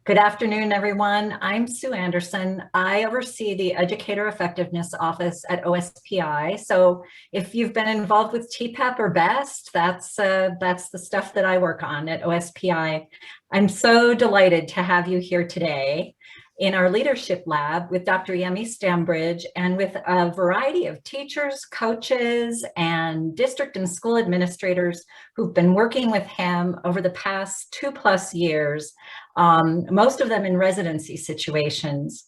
Good afternoon, everyone. I'm Sue Anderson. I oversee the Educator Effectiveness Office at OSPI. So if you've been involved with TPEP or Best, that's the stuff that I work on at OSPI. I'm so delighted to have you here today in our leadership lab with Dr. Adeyemi Stembridge and with a variety of teachers, coaches, and district and school administrators who've been working with him over the past 2+ years, most of them in residency situations.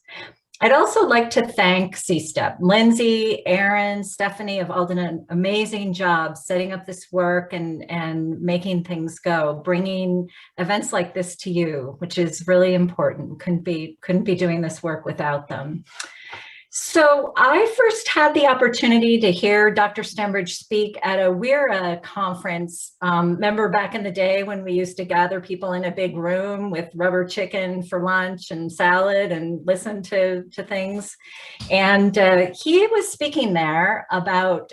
I'd also like to thank CSTP. Lindsay, Aaron, Stephanie have all done an amazing job setting up this work and making things go, bringing events like this to you, which is really important. Couldn't be doing this work without them. So I first had the opportunity to hear Dr. Stembridge speak at a WIRA conference. Remember back in the day when we used to gather people in a big room with rubber chicken for lunch and salad and listen to things. And he was speaking there about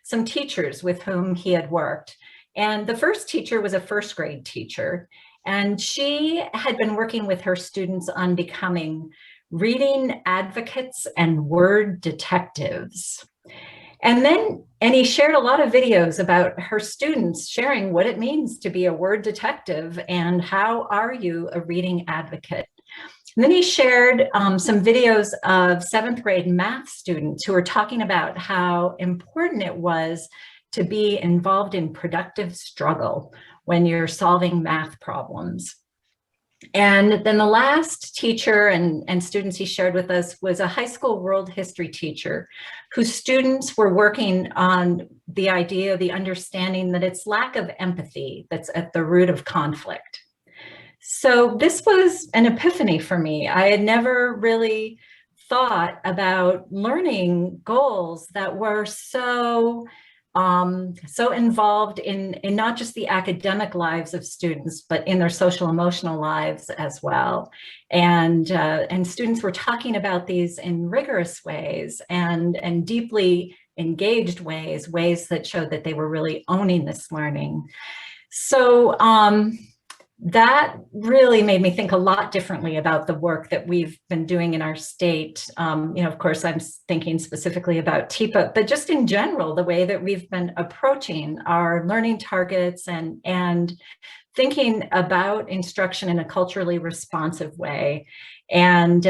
some teachers with whom he had worked. And the first teacher was a first grade teacher. And she had been working with her students on becoming reading advocates and word detectives. And he shared a lot of videos about her students sharing what it means to be a word detective and how are you a reading advocate. And then he shared some videos of 7th grade math students who were talking about how important it was to be involved in productive struggle when you're solving math problems. And then the last teacher and students he shared with us was a high school world history teacher whose students were working on the idea, the understanding that it's lack of empathy that's at the root of conflict. So this was an epiphany for me. I had never really thought about learning goals that were so involved in not just the academic lives of students, but in their social emotional lives as well. And students were talking about these in rigorous ways and deeply engaged ways that showed that they were really owning this learning. So that really made me think a lot differently about the work that we've been doing in our state. Of course, I'm thinking specifically about TPEP, but just in general, the way that we've been approaching our learning targets and thinking about instruction in a culturally responsive way. And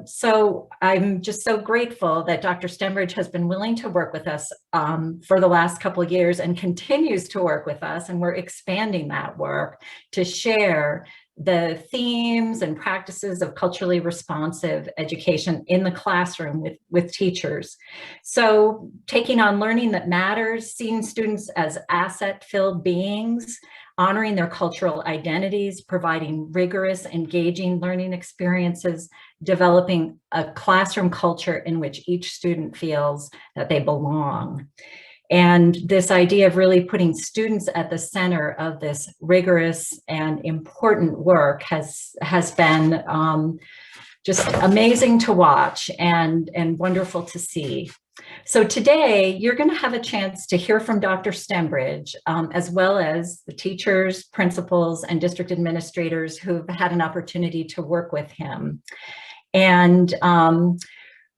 so I'm just so grateful that Dr. Stembridge has been willing to work with us for the last couple of years and continues to work with us. And we're expanding that work to share the themes and practices of culturally responsive education in the classroom with teachers. So taking on learning that matters, seeing students as asset-filled beings, honoring their cultural identities, providing rigorous, engaging learning experiences, developing a classroom culture in which each student feels that they belong. And this idea of really putting students at the center of this rigorous and important work has been just amazing to watch and wonderful to see. So today, you're going to have a chance to hear from Dr. Stembridge, as well as the teachers, principals, and district administrators who've had an opportunity to work with him. And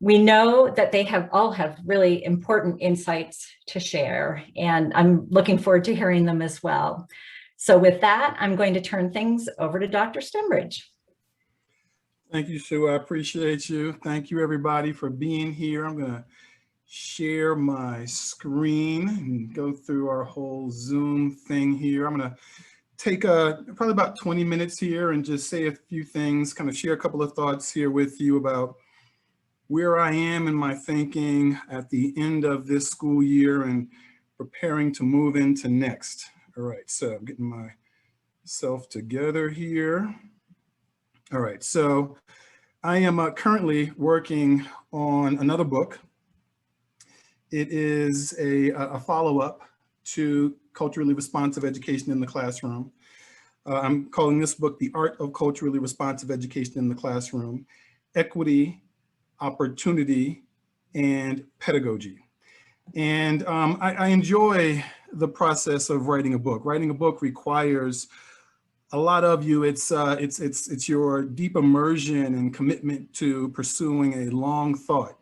we know that they all have really important insights to share, and I'm looking forward to hearing them as well. So with that, I'm going to turn things over to Dr. Stembridge. Thank you, Sue. I appreciate you. Thank you, everybody, for being here. I'm going to share my screen and go through our whole Zoom thing here. I'm going to take probably about 20 minutes here and just say a few things, kind of share a couple of thoughts here with you about where I am in my thinking at the end of this school year and preparing to move into next. All right, so I'm getting myself together here. All right, so I am currently working on another book. It is a follow-up to Culturally Responsive Education in the Classroom. I'm calling this book The Art of Culturally Responsive Education in the Classroom, Equity, Opportunity, and Pedagogy. And I enjoy the process of writing a book. Writing a book requires a lot of you, it's your deep immersion and commitment to pursuing a long thought.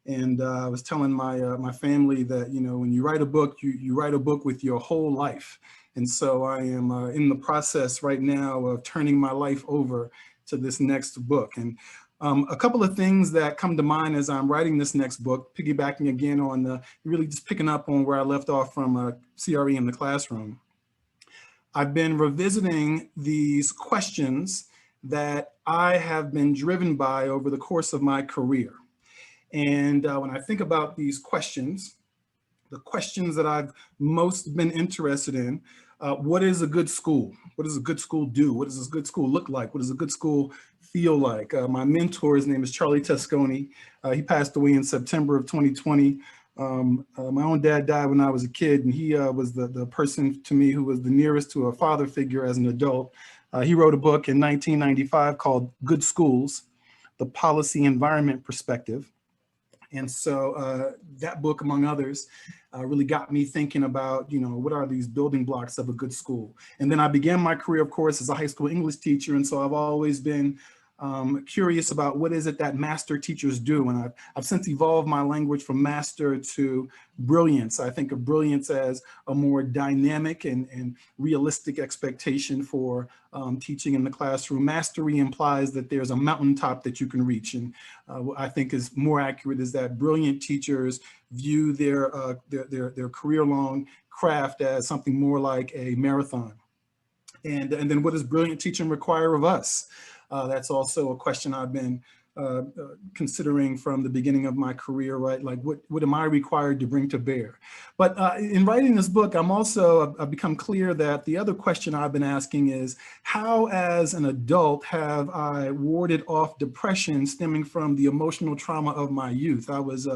And I was telling my family that, you know, when you write a book, you write a book with your whole life. And so I am in the process right now of turning my life over to this next book. And a couple of things that come to mind as I'm writing this next book, piggybacking again on really just picking up on where I left off from CRE in the classroom. I've been revisiting these questions that I have been driven by over the course of my career. And when I think about these questions, the questions that I've most been interested in, what is a good school? What does a good school do? What does a good school look like? What does a good school feel like? My mentor, his name is Charlie Tesconi. He passed away in September of 2020. My own dad died when I was a kid, and he was the person to me who was the nearest to a father figure as an adult. He wrote a book in 1995 called Good Schools, The Policy Environment Perspective. And so that book, among others, really got me thinking about, you know, what are these building blocks of a good school? And then I began my career, of course, as a high school English teacher. And so I've always been curious about what is it that master teachers do. And I've since evolved my language from master to brilliance. I think of brilliance as a more dynamic and realistic expectation for teaching in the classroom. Mastery implies that there's a mountaintop that you can reach. And what I think is more accurate is that brilliant teachers view their career-long craft as something more like a marathon. And then what does brilliant teaching require of us? That's also a question I've been considering from the beginning of my career, right? Like what am I required to bring to bear? But in writing this book, I've become clear that the other question I've been asking is, how as an adult have I warded off depression stemming from the emotional trauma of my youth? I was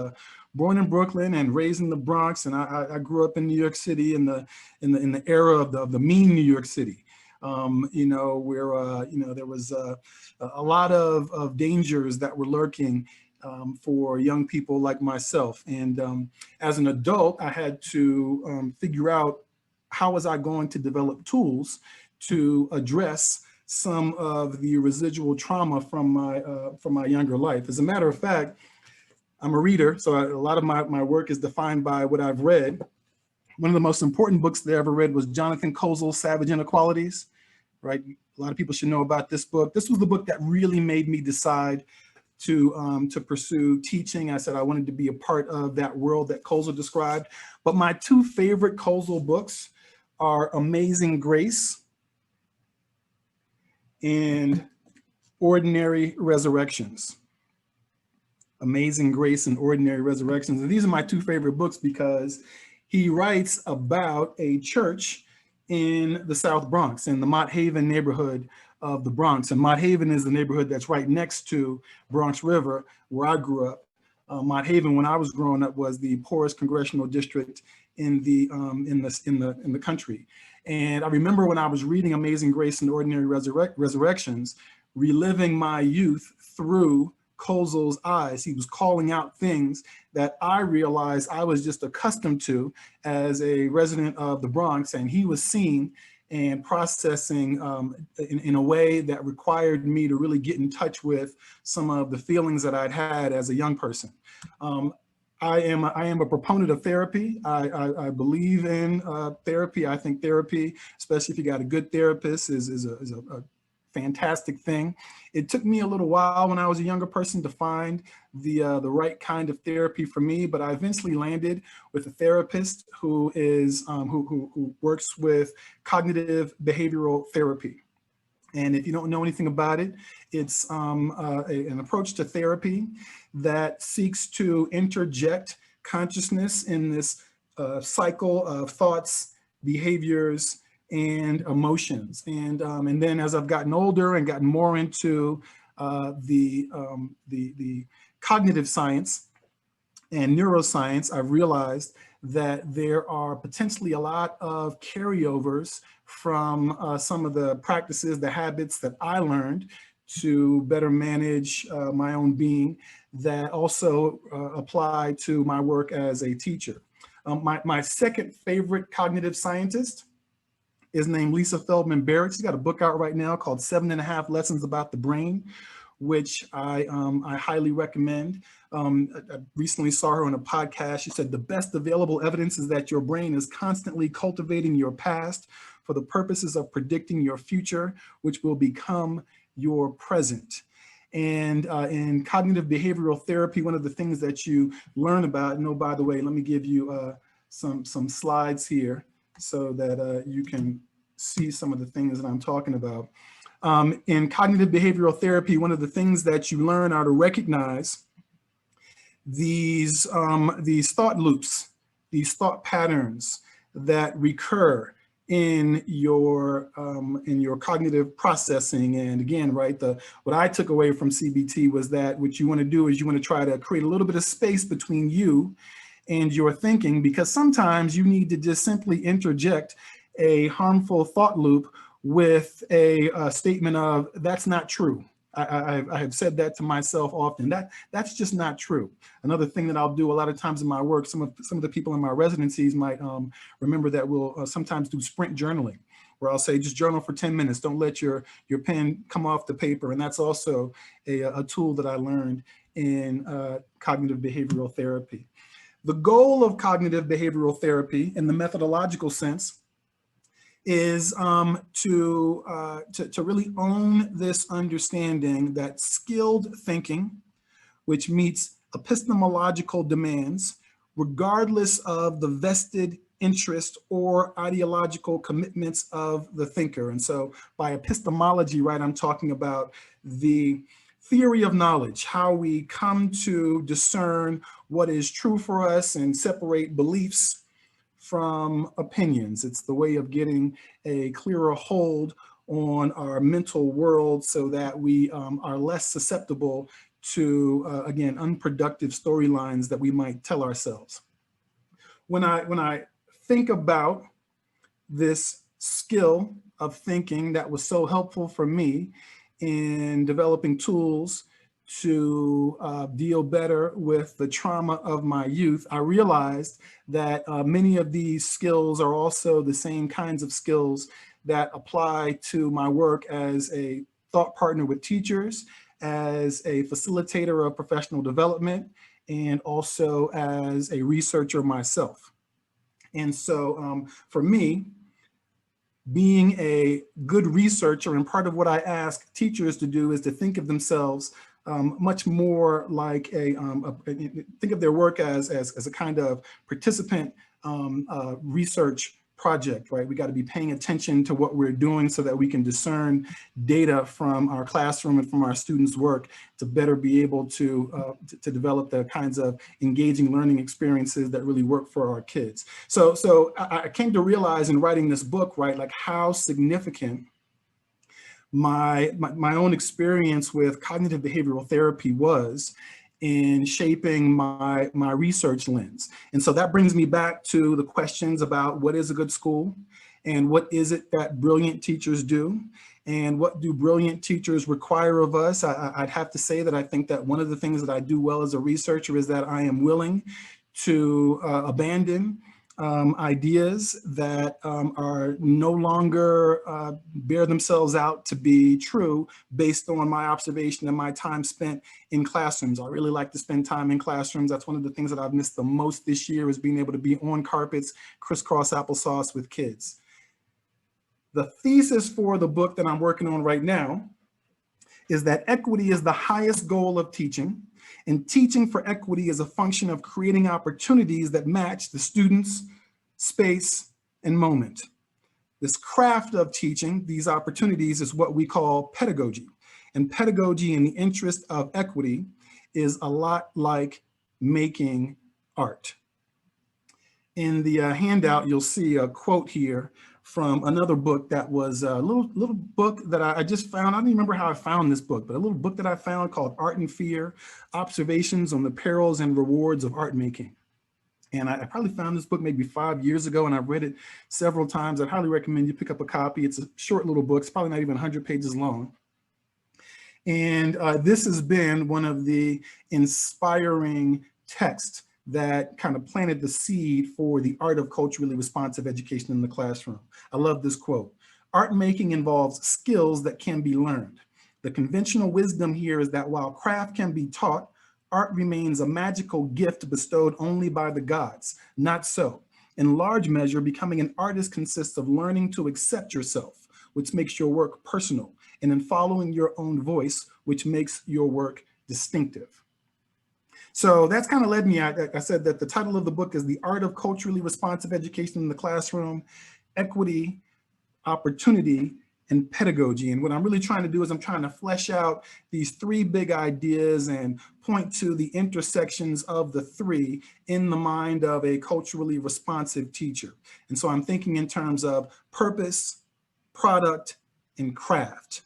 born in Brooklyn and raised in the Bronx, and I grew up in New York City in the era of the mean New York City. You know, where, you know, there was a lot of dangers that were lurking for young people like myself. And as an adult, I had to figure out how was I going to develop tools to address some of the residual trauma from my younger life. As a matter of fact, I'm a reader, so a lot of my work is defined by what I've read. One of the most important books that I ever read was Jonathan Kozol's Savage Inequalities. Right, a lot of people should know about this book. This was the book that really made me decide to pursue teaching. I said I wanted to be a part of that world that Kozol described. But my two favorite Kozol books are Amazing Grace and Ordinary Resurrections. Amazing Grace and Ordinary Resurrections. And these are my two favorite books because he writes about a church in the South Bronx, in the Mott Haven neighborhood of the Bronx. And Mott Haven is the neighborhood that's right next to Bronx River, where I grew up. Mott Haven, when I was growing up, was the poorest congressional district in the country. And I remember when I was reading Amazing Grace and Ordinary Resurrections, reliving my youth through Kozol's eyes. He was calling out things that I realized I was just accustomed to as a resident of the Bronx, and he was seeing and processing in a way that required me to really get in touch with some of the feelings that I'd had as a young person. I am a proponent of therapy. I believe in therapy. I think therapy, especially if you got a good therapist, is a fantastic thing. It took me a little while when I was a younger person to find the right kind of therapy for me, but I eventually landed with a therapist who is who works with cognitive behavioral therapy. And if you don't know anything about it, it's an approach to therapy that seeks to interject consciousness in this cycle of thoughts, behaviors, and emotions. And then as I've gotten older and gotten more into the cognitive science and neuroscience, I've realized that there are potentially a lot of carryovers from some of the practices, the habits that I learned to better manage my own being that also apply to my work as a teacher. My second favorite cognitive scientist is named Lisa Feldman Barrett. She's got a book out right now called 7.5 Lessons About the Brain, which I highly recommend. I recently saw her on a podcast. She said, the best available evidence is that your brain is constantly cultivating your past for the purposes of predicting your future, which will become your present. And in cognitive behavioral therapy, one of the things that you learn about, and oh, by the way, let me give you some slides here so that you can see some of the things that I'm talking about. In cognitive behavioral therapy, one of the things that you learn are to recognize these thought loops, these thought patterns that recur in your cognitive processing. And again, right, what I took away from CBT was that what you want to do is you want to try to create a little bit of space between you and your thinking, because sometimes you need to just simply interject a harmful thought loop with a statement of, that's not true. I have said that to myself often. That's just not true. Another thing that I'll do a lot of times in my work, some of the people in my residencies might remember that we'll sometimes do sprint journaling, where I'll say, just journal for 10 minutes. Don't let your pen come off the paper. And that's also a tool that I learned in cognitive behavioral therapy. The goal of cognitive behavioral therapy in the methodological sense is to really own this understanding that skilled thinking, which meets epistemological demands, regardless of the vested interest or ideological commitments of the thinker. And so by epistemology, right, I'm talking about the theory of knowledge, how we come to discern what is true for us and separate beliefs from opinions. It's the way of getting a clearer hold on our mental world so that we are less susceptible to, again, unproductive storylines that we might tell ourselves. When I think about this skill of thinking that was so helpful for me in developing tools to deal better with the trauma of my youth, I realized that many of these skills are also the same kinds of skills that apply to my work as a thought partner with teachers, as a facilitator of professional development, and also as a researcher myself. And so for me, being a good researcher, and part of what I ask teachers to do is to think of themselves much more like think of their work as a kind of participant research project, right? We got to be paying attention to what we're doing so that we can discern data from our classroom and from our students' work to better be able to develop the kinds of engaging learning experiences that really work for our kids. So I came to realize in writing this book, right, like how significant my own experience with cognitive behavioral therapy was in shaping my research lens. And so that brings me back to the questions about what is a good school and what is it that brilliant teachers do and what do brilliant teachers require of us. I'd have to say that I think that one of the things that I do well as a researcher is that I am willing to abandon ideas that are no longer bear themselves out to be true based on my observation and my time spent in classrooms. I really like to spend time in classrooms. That's one of the things that I've missed the most this year, is being able to be on carpets, crisscross applesauce with kids. The thesis for the book that I'm working on right now is that equity is the highest goal of teaching, and teaching for equity is a function of creating opportunities that match the student's space and moment. This craft of teaching, these opportunities, is what we call pedagogy. And pedagogy in the interest of equity is a lot like making art. In the handout, you'll see a quote here from another book that was a little book that I just found. I don't even remember how I found this book, but a little book that I found called Art and Fear, Observations on the Perils and Rewards of Art Making. And I probably found this book maybe 5 years ago, and I've read it several times. I'd highly recommend you pick up a copy. It's a short little book. It's probably not even 100 pages long. And this has been one of the inspiring texts that kind of planted the seed for the art of culturally responsive education in the classroom. I love this quote. Art making involves skills that can be learned. The conventional wisdom here is that while craft can be taught, art remains a magical gift bestowed only by the gods. Not so. In large measure, becoming an artist consists of learning to accept yourself, which makes your work personal, and in following your own voice, which makes your work distinctive. So that's kind of led me, I said that the title of the book is The Art of Culturally Responsive Education in the Classroom, Equity, Opportunity, and Pedagogy. And what I'm really trying to do is I'm trying to flesh out these three big ideas and point to the intersections of the three in the mind of a culturally responsive teacher. And so I'm thinking in terms of purpose, product, and craft.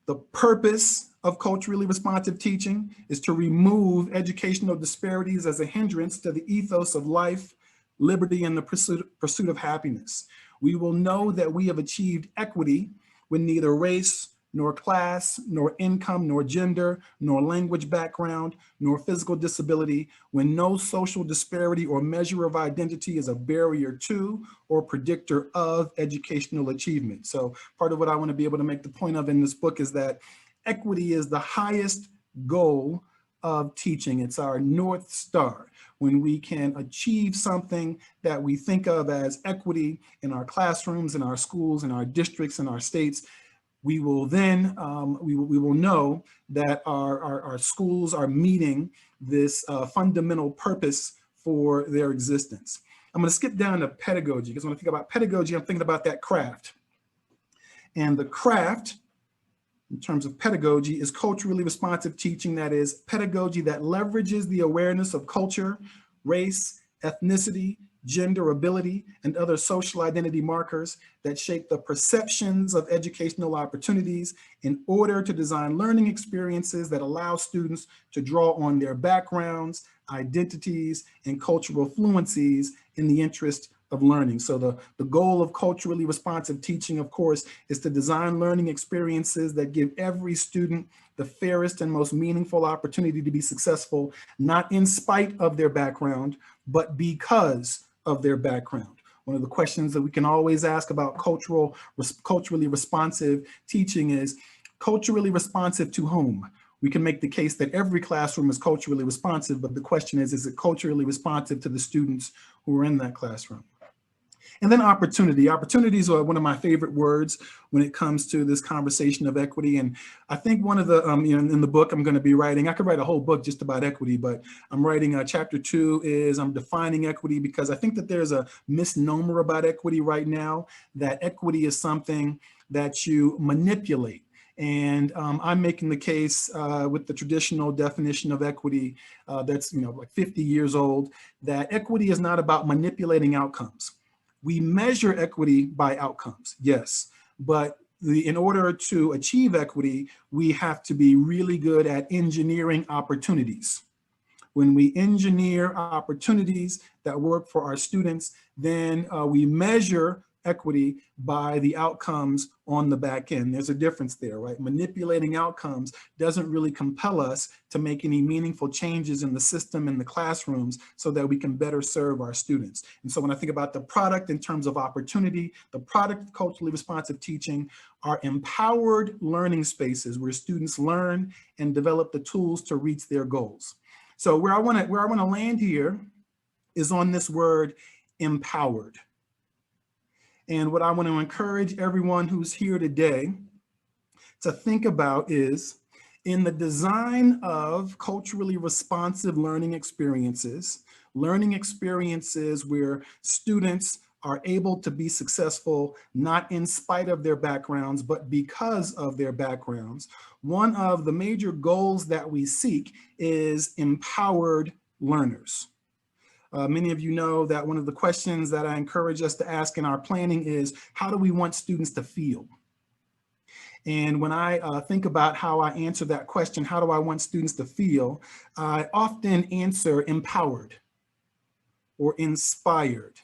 The purpose of culturally responsive teaching is to remove educational disparities as a hindrance to the ethos of life, liberty, and the pursuit of happiness. We will know that we have achieved equity when neither race, nor class, nor income, nor gender, nor language background, nor physical disability, when no social disparity or measure of identity is a barrier to or predictor of educational achievement. So part of what I want to be able to make the point of in this book is that equity is the highest goal of teaching. It's our North Star. When we can achieve something that we think of as equity in our classrooms, in our schools, in our districts, in our states, we will then, we will know that our schools are meeting this fundamental purpose for their existence. I'm going to skip down to pedagogy, because when I think about pedagogy, I'm thinking about that craft. And the craft, in terms of pedagogy, is culturally responsive teaching, that is pedagogy that leverages the awareness of culture, race, ethnicity, gender, ability, and other social identity markers that shape the perceptions of educational opportunities in order to design learning experiences that allow students to draw on their backgrounds, identities, and cultural fluencies in the interest of learning. So the goal of culturally responsive teaching, of course, is to design learning experiences that give every student the fairest and most meaningful opportunity to be successful, not in spite of their background, but because of their background. One of the questions that we can always ask about culturally responsive teaching is, culturally responsive to whom? We can make the case that every classroom is culturally responsive, but the question is it culturally responsive to the students who are in that classroom? And then opportunity. Opportunities are one of my favorite words when it comes to this conversation of equity. And I think one of the, in the book I'm going to be writing, I could write a whole book just about equity, but I'm writing chapter 2 is I'm defining equity, because I think that there's a misnomer about equity right now, that equity is something that you manipulate. And I'm making the case with the traditional definition of equity that's like 50 years old, that equity is not about manipulating outcomes. We measure equity by outcomes, yes, but in order to achieve equity, we have to be really good at engineering opportunities. When we engineer opportunities that work for our students, then we measure equity by the outcomes on the back end. There's a difference there, right? Manipulating outcomes doesn't really compel us to make any meaningful changes in the system in the classrooms so that we can better serve our students. And so when I think about the product in terms of opportunity, the product of culturally responsive teaching are empowered learning spaces where students learn and develop the tools to reach their goals. So where I want to land here is on this word, empowered. And what I want to encourage everyone who's here today to think about is, in the design of culturally responsive learning experiences where students are able to be successful, not in spite of their backgrounds, but because of their backgrounds, one of the major goals that we seek is empowered learners. Many of you know that one of the questions that I encourage us to ask in our planning is, how do we want students to feel? And when I think about how I answer that question, how do I want students to feel? I often answer empowered or inspired.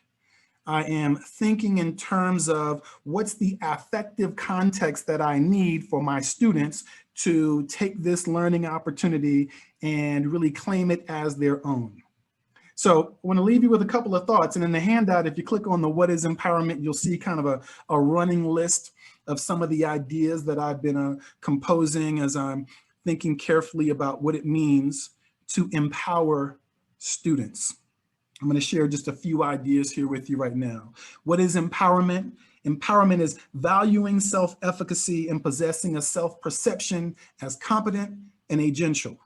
I am thinking in terms of what's the affective context that I need for my students to take this learning opportunity and really claim it as their own. So I want to leave you with a couple of thoughts. And in the handout, if you click on the what is empowerment, you'll see kind of a running list of some of the ideas that I've been composing as I'm thinking carefully about what it means to empower students. I'm going to share just a few ideas here with you right now. What is empowerment? Empowerment is valuing self-efficacy and possessing a self-perception as competent and agential.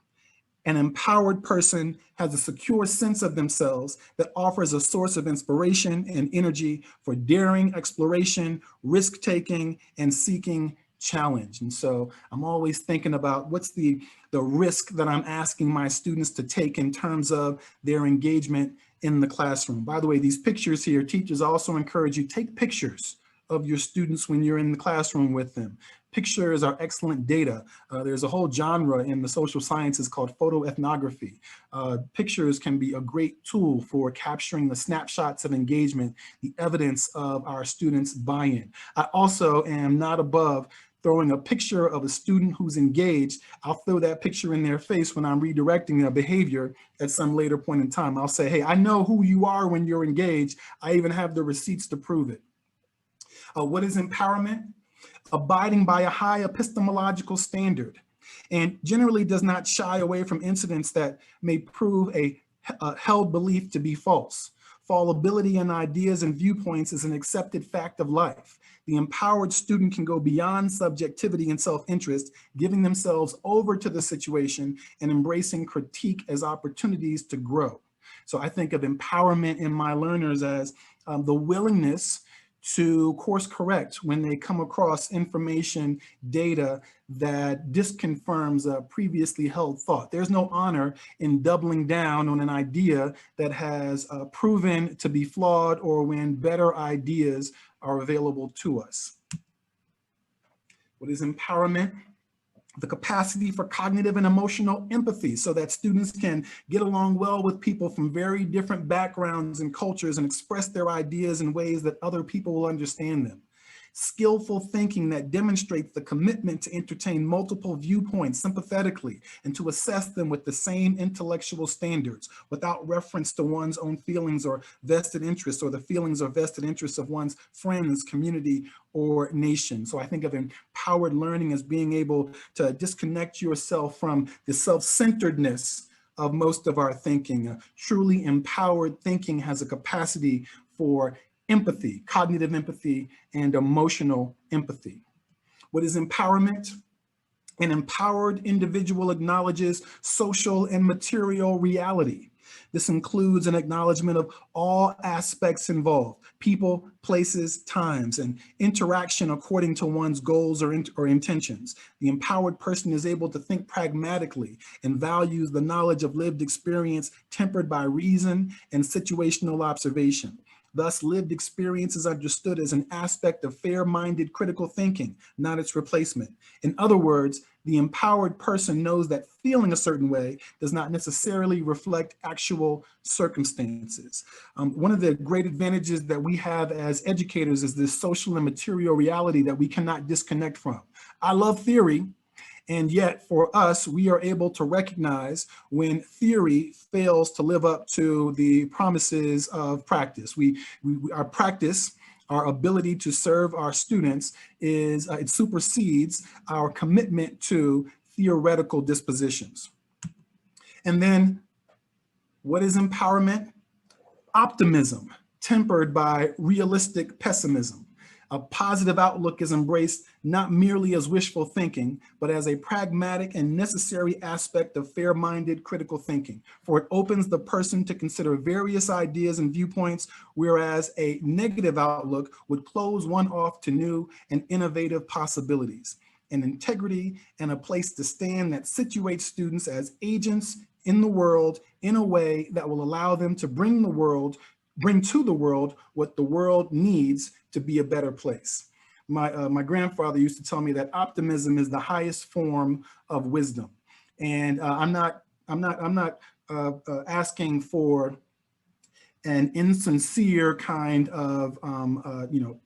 An empowered person has a secure sense of themselves that offers a source of inspiration and energy for daring exploration, risk-taking, and seeking challenge. And so I'm always thinking about what's the risk that I'm asking my students to take in terms of their engagement in the classroom. By the way, these pictures here, teachers also encourage you, take pictures of your students when you're in the classroom with them. Pictures are excellent data. There's a whole genre in the social sciences called photoethnography. Pictures can be a great tool for capturing the snapshots of engagement, the evidence of our students' buy-in. I also am not above throwing a picture of a student who's engaged. I'll throw that picture in their face when I'm redirecting their behavior at some later point in time. I'll say, hey, I know who you are when you're engaged. I even have the receipts to prove it. What is empowerment? Abiding by a high epistemological standard, and generally does not shy away from incidents that may prove a held belief to be false. Fallibility in ideas and viewpoints is an accepted fact of life. The empowered student can go beyond subjectivity and self-interest, giving themselves over to the situation and embracing critique as opportunities to grow. So I think of empowerment in my learners as the willingness to course correct when they come across information, data that disconfirms a previously held thought. There's no honor in doubling down on an idea that has proven to be flawed or when better ideas are available to us. What is empowerment? The capacity for cognitive and emotional empathy so that students can get along well with people from very different backgrounds and cultures and express their ideas in ways that other people will understand them. Skillful thinking that demonstrates the commitment to entertain multiple viewpoints sympathetically and to assess them with the same intellectual standards without reference to one's own feelings or vested interests or the feelings or vested interests of one's friends, community, or nation. So I think of empowered learning as being able to disconnect yourself from the self-centeredness of most of our thinking. Truly empowered thinking has a capacity for empathy, cognitive empathy, and emotional empathy. What is empowerment? An empowered individual acknowledges social and material reality. This includes an acknowledgement of all aspects involved, people, places, times, and interaction according to one's goals or intentions. The empowered person is able to think pragmatically and values the knowledge of lived experience tempered by reason and situational observation. Thus, lived experience is understood as an aspect of fair-minded critical thinking, not its replacement. In other words, the empowered person knows that feeling a certain way does not necessarily reflect actual circumstances. One of the great advantages that we have as educators is this social and material reality that we cannot disconnect from. I love theory. And yet for us, we are able to recognize when theory fails to live up to the promises of practice. Our practice, our ability to serve our students it supersedes our commitment to theoretical dispositions. And then what is empowerment? Optimism, tempered by realistic pessimism. A positive outlook is embraced not merely as wishful thinking, but as a pragmatic and necessary aspect of fair-minded critical thinking, for it opens the person to consider various ideas and viewpoints, whereas a negative outlook would close one off to new and innovative possibilities. An integrity and a place to stand that situates students as agents in the world in a way that will allow them to bring to the world what the world needs to be a better place. My grandfather used to tell me that optimism is the highest form of wisdom, and I'm not asking for an insincere kind of,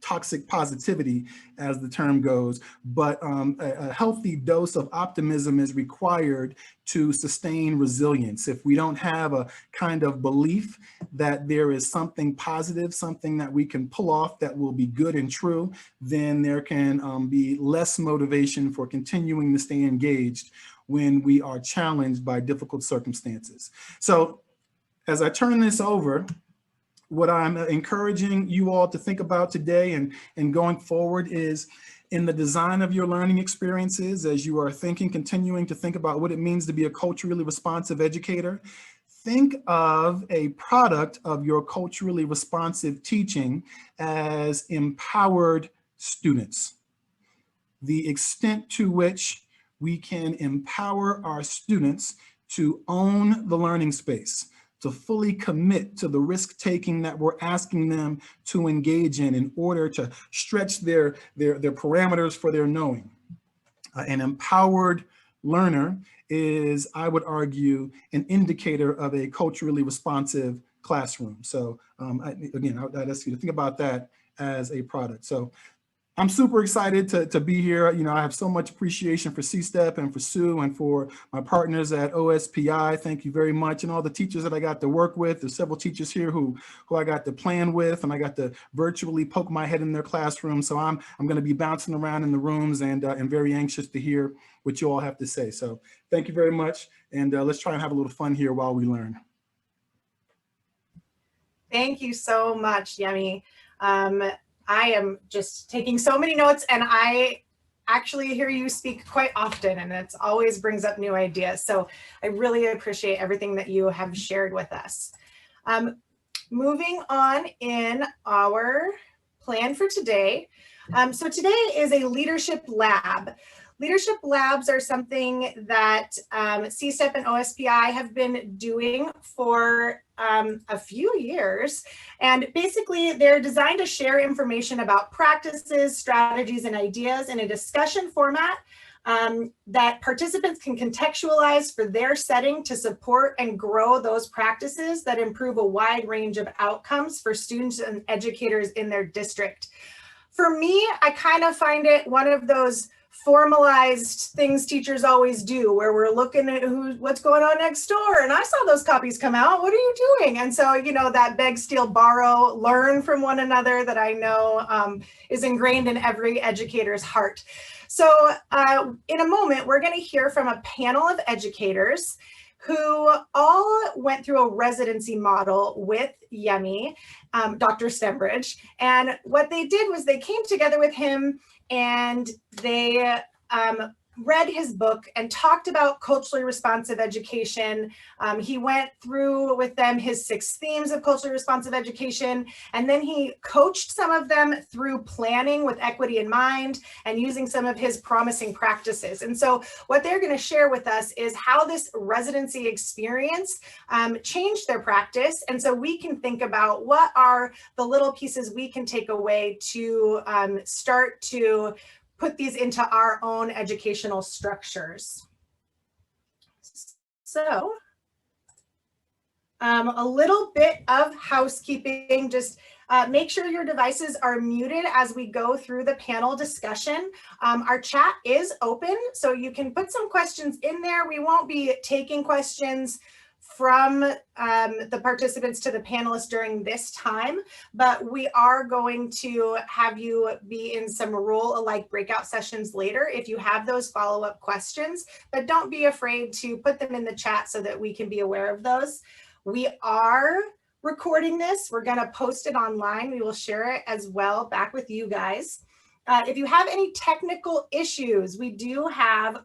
toxic positivity, as the term goes, but a healthy dose of optimism is required to sustain resilience. If we don't have a kind of belief that there is something positive, something that we can pull off that will be good and true, then there can be less motivation for continuing to stay engaged when we are challenged by difficult circumstances. So as I turn this over, what I'm encouraging you all to think about today and going forward is, in the design of your learning experiences, as you are continuing to think about what it means to be a culturally responsive educator, think of a product of your culturally responsive teaching as empowered students. The extent to which we can empower our students to own the learning space, to fully commit to the risk-taking that we're asking them to engage in order to stretch their parameters for their knowing. An empowered learner is, I would argue, an indicator of a culturally responsive classroom. So again, I'd ask you to think about that as a product. So I'm super excited to be here. I have so much appreciation for CSTEP and for Sue and for my partners at OSPI. Thank you very much. And all the teachers that I got to work with. There's several teachers here who I got to plan with, and I got to virtually poke my head in their classroom. So I'm going to be bouncing around in the rooms and very anxious to hear what you all have to say. So thank you very much. And let's try and have a little fun here while we learn. Thank you so much, Yemi. I am just taking so many notes, and I actually hear you speak quite often, and it always brings up new ideas. So I really appreciate everything that you have shared with us. Moving on in our plan for today. So today is a leadership lab. Leadership labs are something that CSTEP and OSPI have been doing for a few years. And basically, they're designed to share information about practices, strategies, and ideas in a discussion format that participants can contextualize for their setting to support and grow those practices that improve a wide range of outcomes for students and educators in their district. For me, I kind of find it one of those formalized things teachers always do, where we're looking at what's going on next door. And I saw those copies come out. What are you doing? And so, that beg, steal, borrow, learn from one another that I know is ingrained in every educator's heart. So in a moment, we're going to hear from a panel of educators who all went through a residency model with Yemi, Dr. Stembridge. And what they did was they came together with him and they read his book and talked about culturally responsive education. He went through with them his 6 themes of culturally responsive education, and then he coached some of them through planning with equity in mind and using some of his promising practices. And so what they're going to share with us is how this residency experience changed their practice. And so we can think about what are the little pieces we can take away to start to put these into our own educational structures. So a little bit of housekeeping, just make sure your devices are muted as we go through the panel discussion. Our chat is open, so you can put some questions in there. We won't be taking questions from the participants to the panelists during this time, but we are going to have you be in some role-alike breakout sessions later if you have those follow-up questions, but don't be afraid to put them in the chat so that we can be aware of those. We are recording this. We're going to post it online. We will share it as well back with you guys. If you have any technical issues, we do have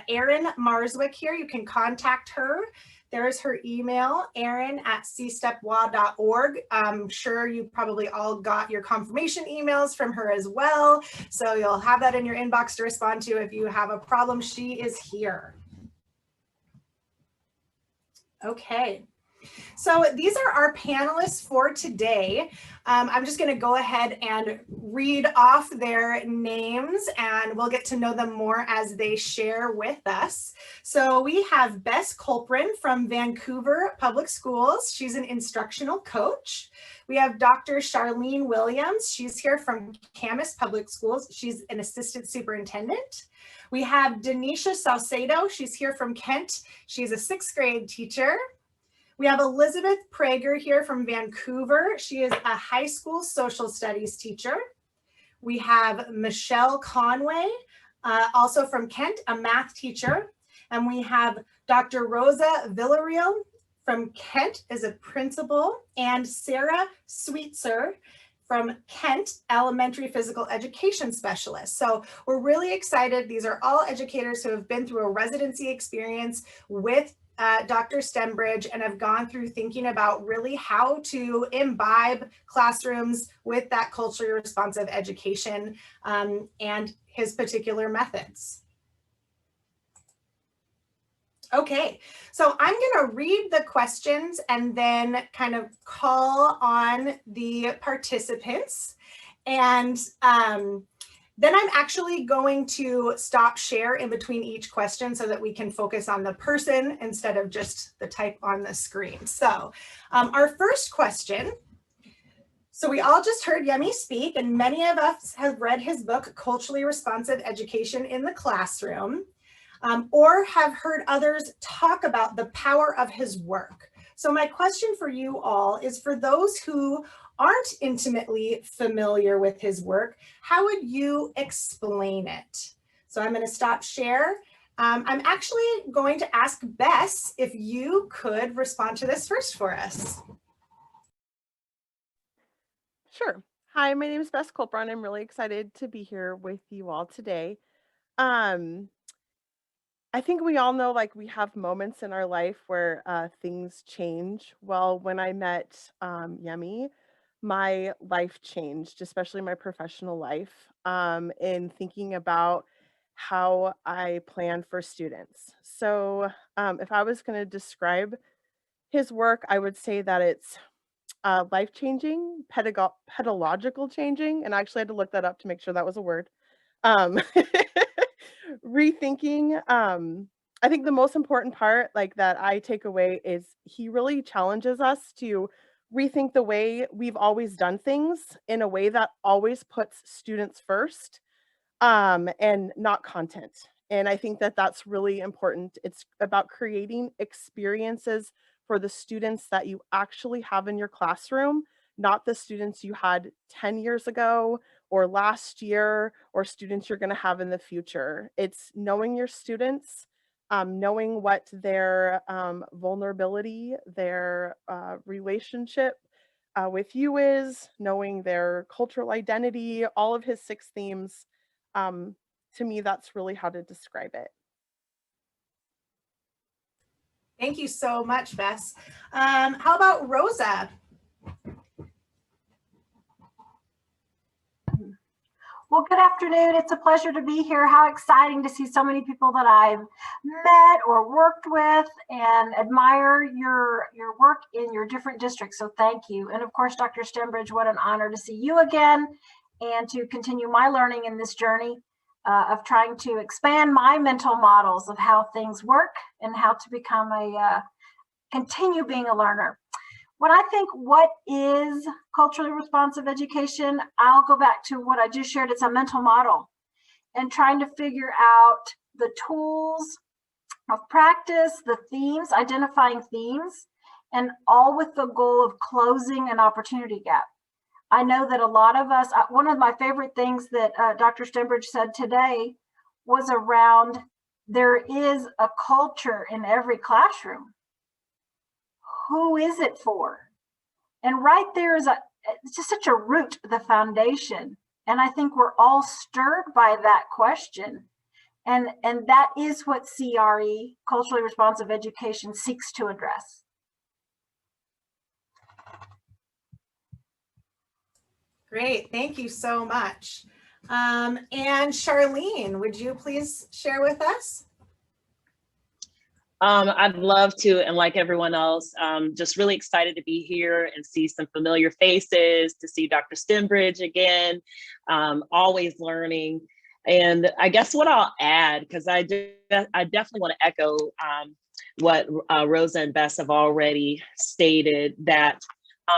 Erin Marswick here. You can contact her. There's her email, erin@cstepwa.org. I'm sure you probably all got your confirmation emails from her as well. So you'll have that in your inbox to respond to if you have a problem. She is here. Okay. So these are our panelists for today. I'm just going to go ahead and read off their names and we'll get to know them more as they share with us. So we have Bess Colpron from Vancouver Public Schools. She's an instructional coach. We have Dr. Charlene Williams. She's here from Camas Public Schools. She's an assistant superintendent. We have Denisha Saucedo. She's here from Kent. She's a 6th grade teacher. We have Elizabeth Prager here from Vancouver. She is a high school social studies teacher. We have Michelle Conway, also from Kent, a math teacher. And we have Dr. Rosa Villarreal from Kent as a principal, and Sarah Sweetser from Kent, elementary physical education specialist. So we're really excited. These are all educators who have been through a residency experience with Dr. Stembridge and have gone through thinking about really how to imbibe classrooms with that culturally responsive education and his particular methods. Okay, so I'm going to read the questions and then kind of call on the participants. And then I'm actually going to stop share in between each question so that we can focus on the person instead of just the type on the screen. So our first question. So we all just heard Yemi speak, and many of us have read his book, Culturally Responsive Education in the Classroom, or have heard others talk about the power of his work. So my question for you all is, for those who aren't intimately familiar with his work, how would you explain it? So I'm going to stop share. I'm actually going to ask Bess if you could respond to this first for us. Sure. Hi, my name is Bess Colpron. I'm really excited to be here with you all today. I think we all know, like, we have moments in our life where things change. Well, when I met Yemi, my life changed, especially my professional life, in thinking about how I plan for students. So if I was going to describe his work, I would say that it's life-changing, pedagogical changing, and I actually had to look that up to make sure that was a word. Rethinking. I think the most important part, like, that I take away is he really challenges us to rethink the way we've always done things in a way that always puts students first, and not content. And I think that that's really important. It's about creating experiences for the students that you actually have in your classroom, not the students you had 10 years ago or last year, or students you're going to have in the future. It's knowing your students, knowing what their vulnerability, their relationship with you is, knowing their cultural identity, all of his 6 themes. To me, that's really how to describe it. Thank you so much, Bess. How about Rosa? Well, good afternoon. It's a pleasure to be here. How exciting to see so many people that I've met or worked with, and admire your work in your different districts. So thank you. And of course, Dr. Stembridge, what an honor to see you again and to continue my learning in this journey of trying to expand my mental models of how things work and how to become continue being a learner. When I think what is culturally responsive education, I'll go back to what I just shared. It's a mental model, and trying to figure out the tools of practice, the themes, identifying themes, and all with the goal of closing an opportunity gap. I know that a lot of us, one of my favorite things that Dr. Stembridge said today was around, there is a culture in every classroom. Who is it for? And right there is it's just such a root, the foundation. And I think we're all stirred by that question. And that is what CRE, culturally responsive education, seeks to address. Great, thank you so much. And Charlene, would you please share with us? I'd love to, and like everyone else, just really excited to be here and see some familiar faces, to see Dr. Stembridge again, always learning. And I guess what I'll add, because I definitely want to echo what Rosa and Bess have already stated, that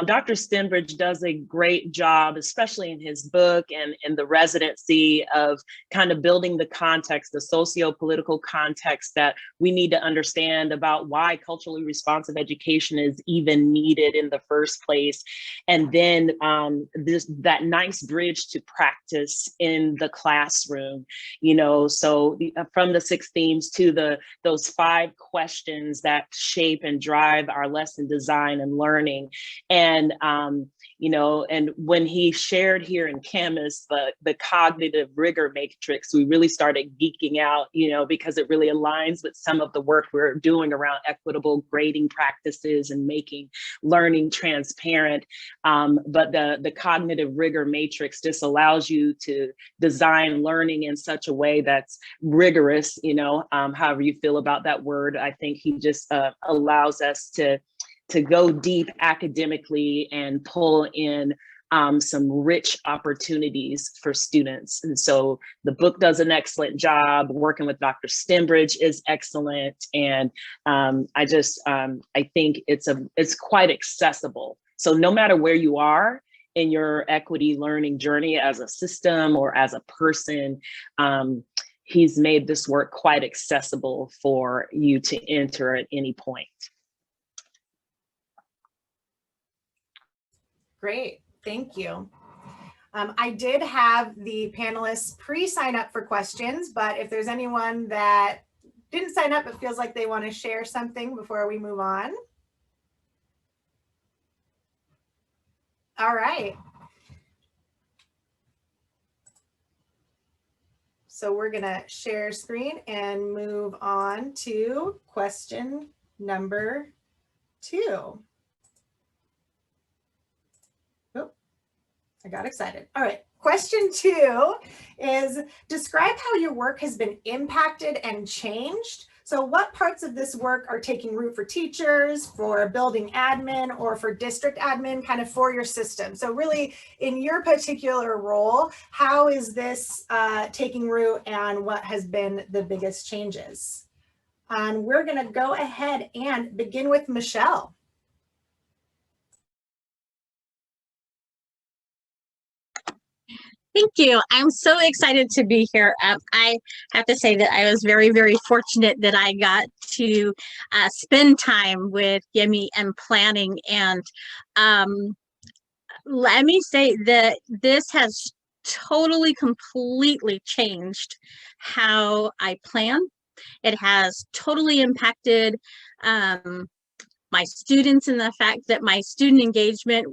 Dr. Stembridge does a great job, especially in his book and in the residency, of kind of building the context, the socio-political context that we need to understand about why culturally responsive education is even needed in the first place. And then that nice bridge to practice in the classroom, you know, so from the 6 themes to those 5 questions that shape and drive our lesson design and learning. And, you know, and when he shared here in Camus, the cognitive rigor matrix, we really started geeking out, you know, because it really aligns with some of the work we're doing around equitable grading practices and making learning transparent. But the cognitive rigor matrix just allows you to design learning in such a way that's rigorous, you know, however you feel about that word. I think he just allows us to go deep academically and pull in some rich opportunities for students. And so the book does an excellent job. Working with Dr. Stembridge is excellent. And I think it's quite accessible. So no matter where you are in your equity learning journey as a system or as a person, he's made this work quite accessible for you to enter at any point. Great, thank you. I did have the panelists pre-sign up for questions, but if there's anyone that didn't sign up but feels like they want to share something before we move on. All right. So we're gonna share screen and move on to question number 2. I got excited. All right. Question 2 is, describe how your work has been impacted and changed. So what parts of this work are taking root for teachers, for building admin, or for district admin, kind of for your system? So really, in your particular role, how is this taking root, and what has been the biggest changes? And we're going to go ahead and begin with Michelle. Thank you. I'm so excited to be here. I have to say that I was very, very fortunate that I got to spend time with Yemi and planning. And let me say that this has totally, completely changed how I plan. It has totally impacted my students, and the fact that my student engagement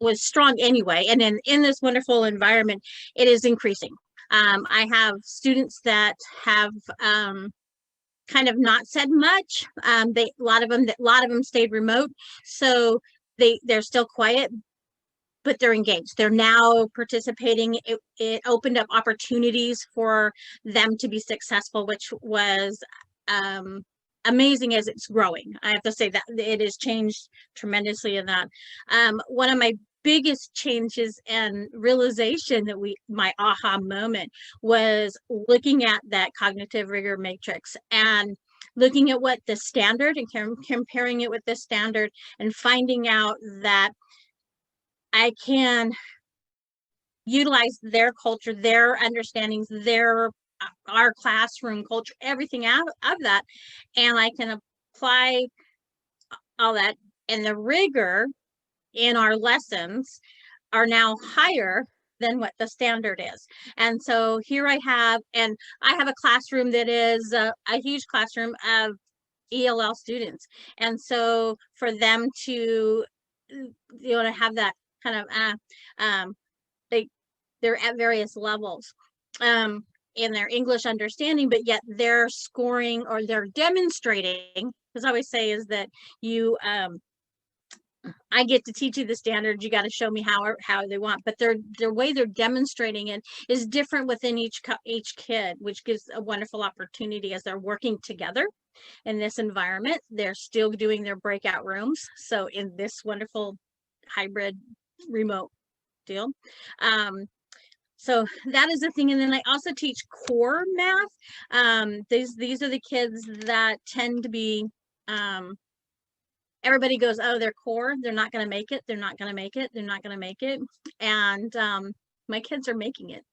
was strong anyway, and in this wonderful environment, it is increasing. I have students that have kind of not said much. A lot of them stayed remote, so they're still quiet, but they're engaged. They're now participating. It opened up opportunities for them to be successful, which was amazing as it's growing. I have to say that it has changed tremendously in that. One of my biggest changes and realization that my aha moment was looking at that cognitive rigor matrix and looking at what the standard and comparing it with the standard, and finding out that I can utilize their culture, their understandings, our classroom culture, everything out of that, and I can apply all that. And the rigor in our lessons are now higher than what the standard is. And so here I have a classroom that is a huge classroom of ELL students. And so for them to, to have that kind of, they're at various levels in their English understanding, but yet they're scoring, or they're demonstrating, because I always say is that I get to teach you the standard, you got to show me how they want, but the way they're demonstrating it is different within each kid, which gives a wonderful opportunity as they're working together in this environment. They're still doing their breakout rooms. So in this wonderful hybrid remote deal. So that is the thing. And then I also teach core math. These are the kids that tend to be, everybody goes, oh, they're core, they're not going to make it, they're not going to make it, they're not going to make it. And my kids are making it.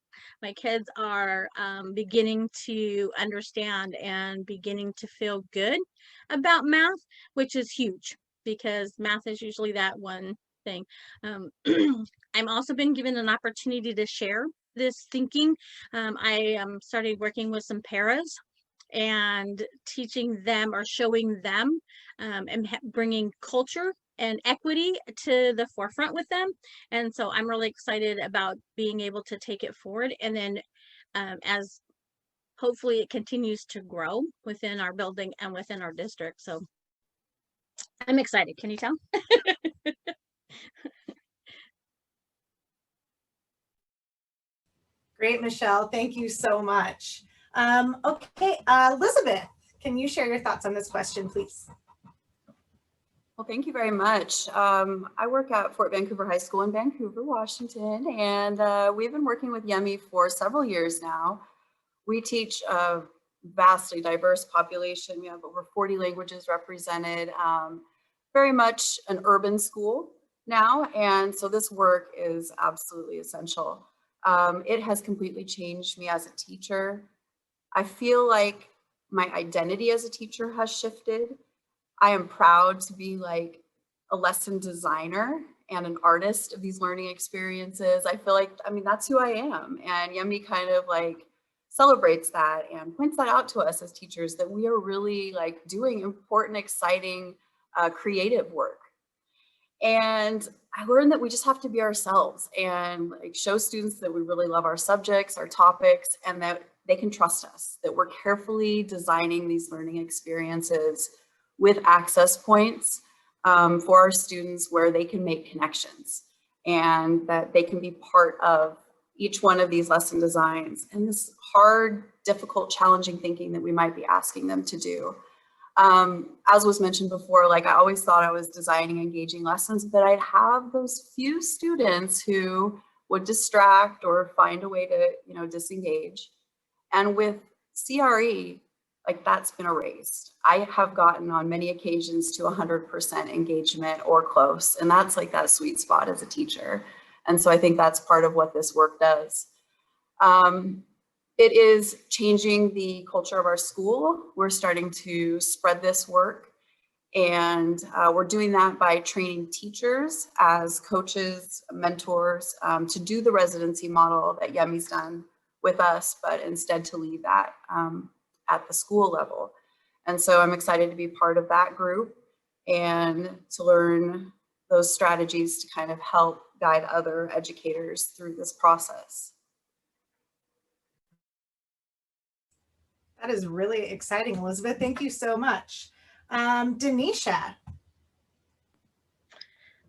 My kids are beginning to understand and beginning to feel good about math, which is huge because math is usually that one thing. I'm also been given an opportunity to share this thinking. I started working with some paras and teaching them or showing them and bringing culture and equity to the forefront with them. And so I'm really excited about being able to take it forward. And then as hopefully it continues to grow within our building and within our district. So I'm excited. Can you tell? Great, Michelle. Thank you so much. Okay, Elizabeth, can you share your thoughts on this question, please? Well, thank you very much. I work at Fort Vancouver High School in Vancouver, Washington, and we've been working with Yemi for several years now. We teach a vastly diverse population. We have over 40 languages represented, very much an urban school now, and so this work is absolutely essential. It has completely changed me as a teacher. I feel like my identity as a teacher has shifted. I am proud to be like a lesson designer and an artist of these learning experiences. I feel like, I mean, that's who I am. And Yemi kind of like celebrates that and points that out to us as teachers, that we are really like doing important, exciting, creative work. And I learned that we just have to be ourselves and like show students that we really love our subjects, our topics, and that they can trust us, that we're carefully designing these learning experiences with access points for our students where they can make connections and that they can be part of each one of these lesson designs and this hard, difficult, challenging thinking that we might be asking them to do. As was mentioned before, like I always thought I was designing engaging lessons, but I'd have those few students who would distract or find a way to, you know, disengage. And with CRE, like that's been erased. I have gotten on many occasions to 100% engagement or close, and that's like that sweet spot as a teacher. And so I think that's part of what this work does. It is changing the culture of our school. We're starting to spread this work, and we're doing that by training teachers as coaches, mentors, to do the residency model that Yemi's done with us, but instead to leave that at the school level. And so I'm excited to be part of that group and to learn those strategies to kind of help guide other educators through this process. That is really exciting, Elizabeth. Thank you so much. Denisha.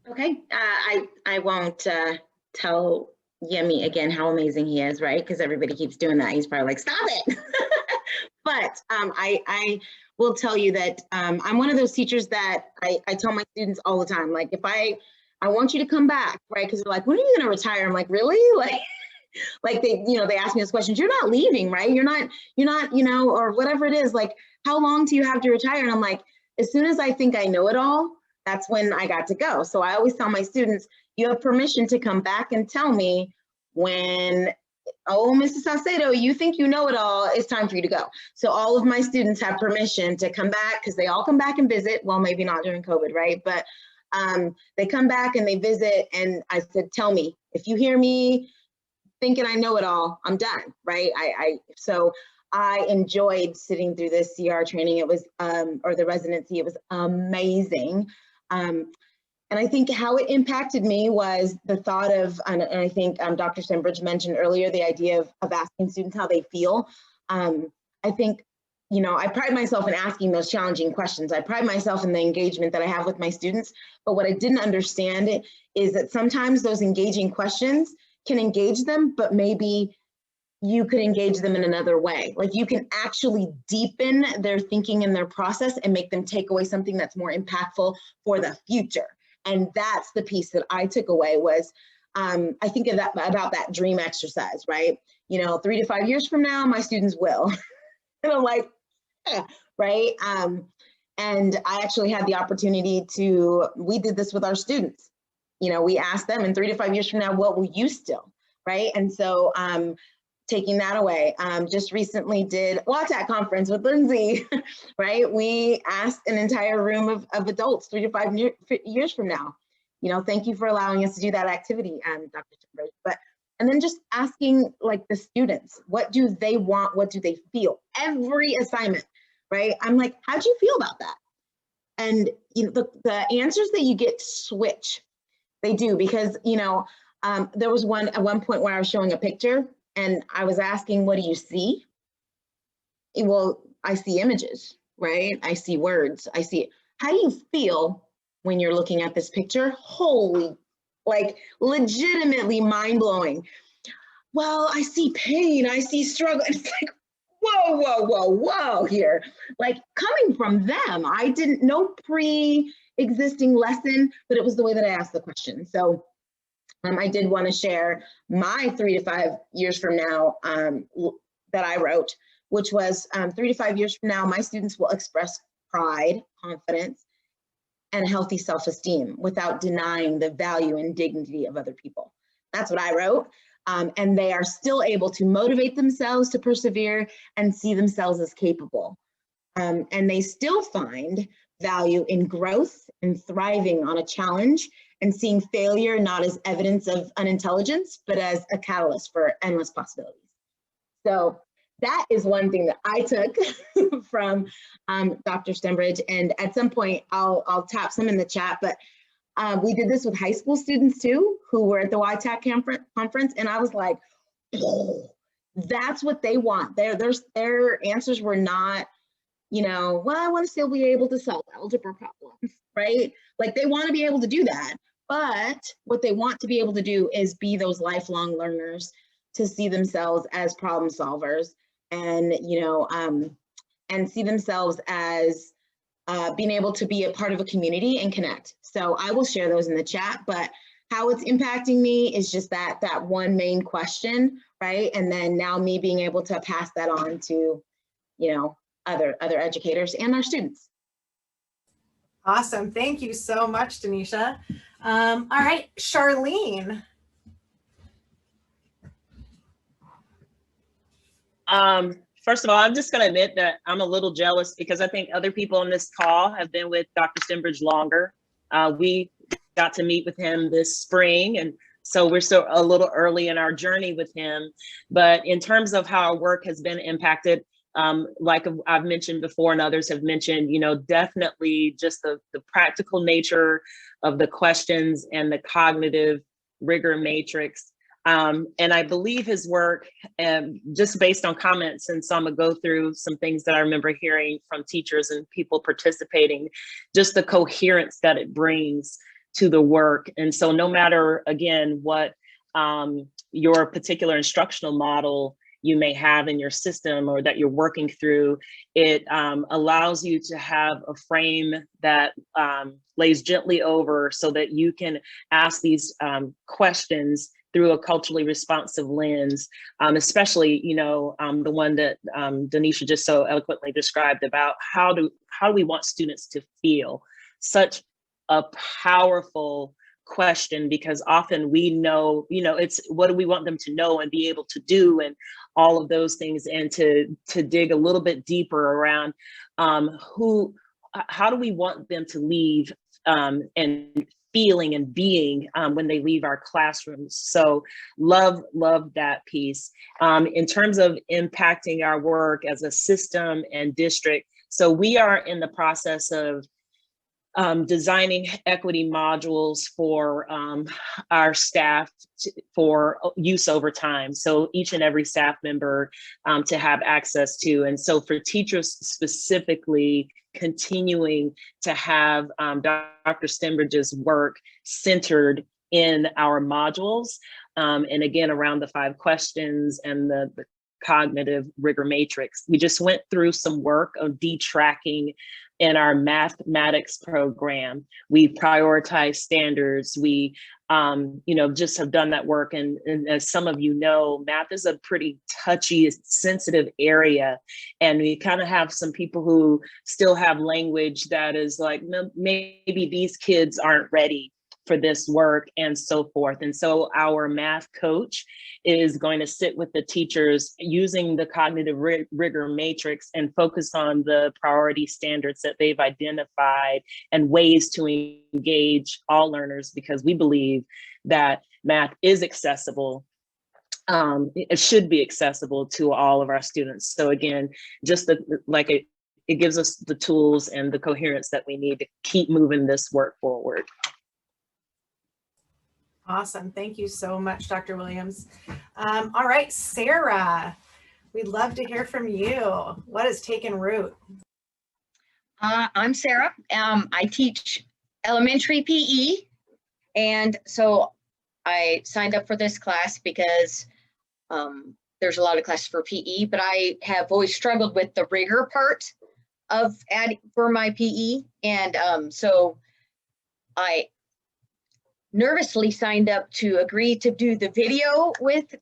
Okay, I won't tell Yemi again how amazing he is, right? Because everybody keeps doing that. He's probably like, stop it. But I will tell you that I'm one of those teachers that I tell my students all the time, like, if I want you to come back, right? Because they're like, when are you going to retire? I'm like, really? Like they, you know, they ask me this question, you're not leaving, right? You're not, you know, or whatever it is, like, how long do you have to retire? And I'm like, as soon as I think I know it all, that's when I got to go. So I always tell my students, you have permission to come back and tell me when, oh, Mrs. Saucedo, you think you know it all, it's time for you to go. So all of my students have permission to come back because they all come back and visit. Well, maybe not during COVID, right? But they come back and they visit, and I said, tell me, if you hear me thinking I know it all, I'm done, right? So I enjoyed sitting through this CR training. It was, or the residency, it was amazing. And I think how it impacted me was the thought of, and I think Dr. Stembridge mentioned earlier, the idea of asking students how they feel. I think, you know, I pride myself in asking those challenging questions. I pride myself in the engagement that I have with my students. But what I didn't understand is that sometimes those engaging questions can engage them, but maybe you could engage them in another way. Like you can actually deepen their thinking and their process and make them take away something that's more impactful for the future. And that's the piece that I took away was, I think of that about that dream exercise, right? You know, 3 to 5 years from now, my students will. And I'm like, yeah, right? And I actually had the opportunity we did this with our students. You know, we asked them in 3 to 5 years from now, what will you still, right? And so taking that away, just recently did WATAC conference with Lindsay, right? We asked an entire room of adults 3 to 5 years from now, you know, thank you for allowing us to do that activity, Dr. Stembridge. And then just asking like the students, what do they want? What do they feel? Every assignment, right? I'm like, how'd you feel about that? And you know, the answers that you get switch. They do, because, you know, there was at one point where I was showing a picture and I was asking, what do you see? Well, I see images, right? I see words, I see, how do you feel when you're looking at this picture? Holy, like legitimately mind blowing. Well, I see pain, I see struggle. It's like, whoa, whoa, whoa, whoa here. Like coming from them, I didn't know pre-existing lesson, but it was the way that I asked the question. So I did want to share my 3 to 5 years from now that I wrote, which was 3 to 5 years from now, my students will express pride, confidence, and healthy self-esteem without denying the value and dignity of other people. That's what I wrote. And they are still able to motivate themselves to persevere and see themselves as capable. And they still find value in growth and thriving on a challenge and seeing failure not as evidence of unintelligence, but as a catalyst for endless possibilities. So that is one thing that I took from Dr. Stembridge. And at some point, I'll tap some in the chat, but we did this with high school students too, who were at the YTAC conference. And I was like, oh, that's what they want. Their answers were not, you know, well, I want to still be able to solve algebra problems, right? Like they want to be able to do that. But what they want to be able to do is be those lifelong learners, to see themselves as problem solvers and, you know, and see themselves as being able to be a part of a community and connect. So I will share those in the chat, but how it's impacting me is just that one main question, right? And then now me being able to pass that on to, you know, other educators and our students. Awesome. Thank you so much, Denisha. All right, Charlene. First of all, I'm just going to admit that I'm a little jealous because I think other people on this call have been with Dr. Stembridge longer. We got to meet with him this spring, and so we're still a little early in our journey with him. But in terms of how our work has been impacted, like I've mentioned before and others have mentioned, you know, definitely just the practical nature of the questions and the cognitive rigor matrix. And I believe his work, just based on comments, and so I'm gonna go through some things that I remember hearing from teachers and people participating, just the coherence that it brings to the work. And so no matter, again, what your particular instructional model you may have in your system or that you're working through, it allows you to have a frame that lays gently over so that you can ask these questions through a culturally responsive lens, especially, you know, the one that Denisha just so eloquently described about how do we want students to feel. Such a powerful question, because often we know, you know, it's what do we want them to know and be able to do and all of those things, and to dig a little bit deeper around how do we want them to leave and feeling and being when they leave our classrooms. So love that piece. In terms of impacting our work as a system and district, so we are in the process of designing equity modules for our staff for use over time. So each and every staff member to have access to. And so for teachers specifically, continuing to have Dr. Stembridge's work centered in our modules And again, around the 5 questions and the cognitive rigor matrix. We just went through some work of detracking in our mathematics program. We prioritize standards. We, just have done that work. And as some of you know, math is a pretty touchy, sensitive area. And we kind of have some people who still have language that is like, maybe these kids aren't ready for this work and so forth. And so our math coach is going to sit with the teachers using the cognitive rigor matrix and focus on the priority standards that they've identified and ways to engage all learners, because we believe that math is accessible. It should be accessible to all of our students. So again, just it gives us the tools and the coherence that we need to keep moving this work forward. Awesome. Thank you so much, Dr. Williams. All right, Sarah, we'd love to hear from you. What has taken root? I'm Sarah. I teach elementary PE. And so I signed up for this class because there's a lot of classes for PE, but I have always struggled with the rigor part for my PE. And so I nervously signed up to agree to do the video with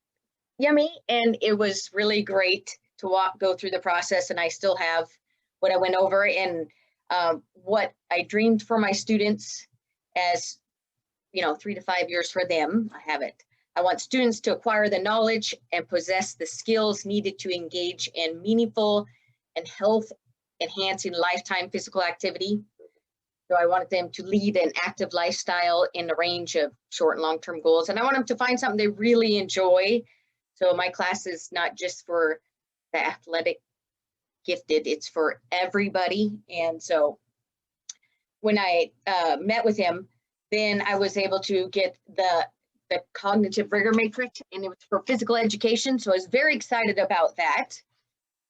Yummy, and it was really great to go through the process. And I still have what I went over and what I dreamed for my students as 3 to 5 years for them. I have it. I want students to acquire the knowledge and possess the skills needed to engage in meaningful and health enhancing lifetime physical activity. So I wanted them to lead an active lifestyle in a range of short and long-term goals. And I want them to find something they really enjoy. So my class is not just for the athletic gifted, it's for everybody. And so when I met with him, then I was able to get the cognitive rigor matrix, and it was for physical education. So I was very excited about that.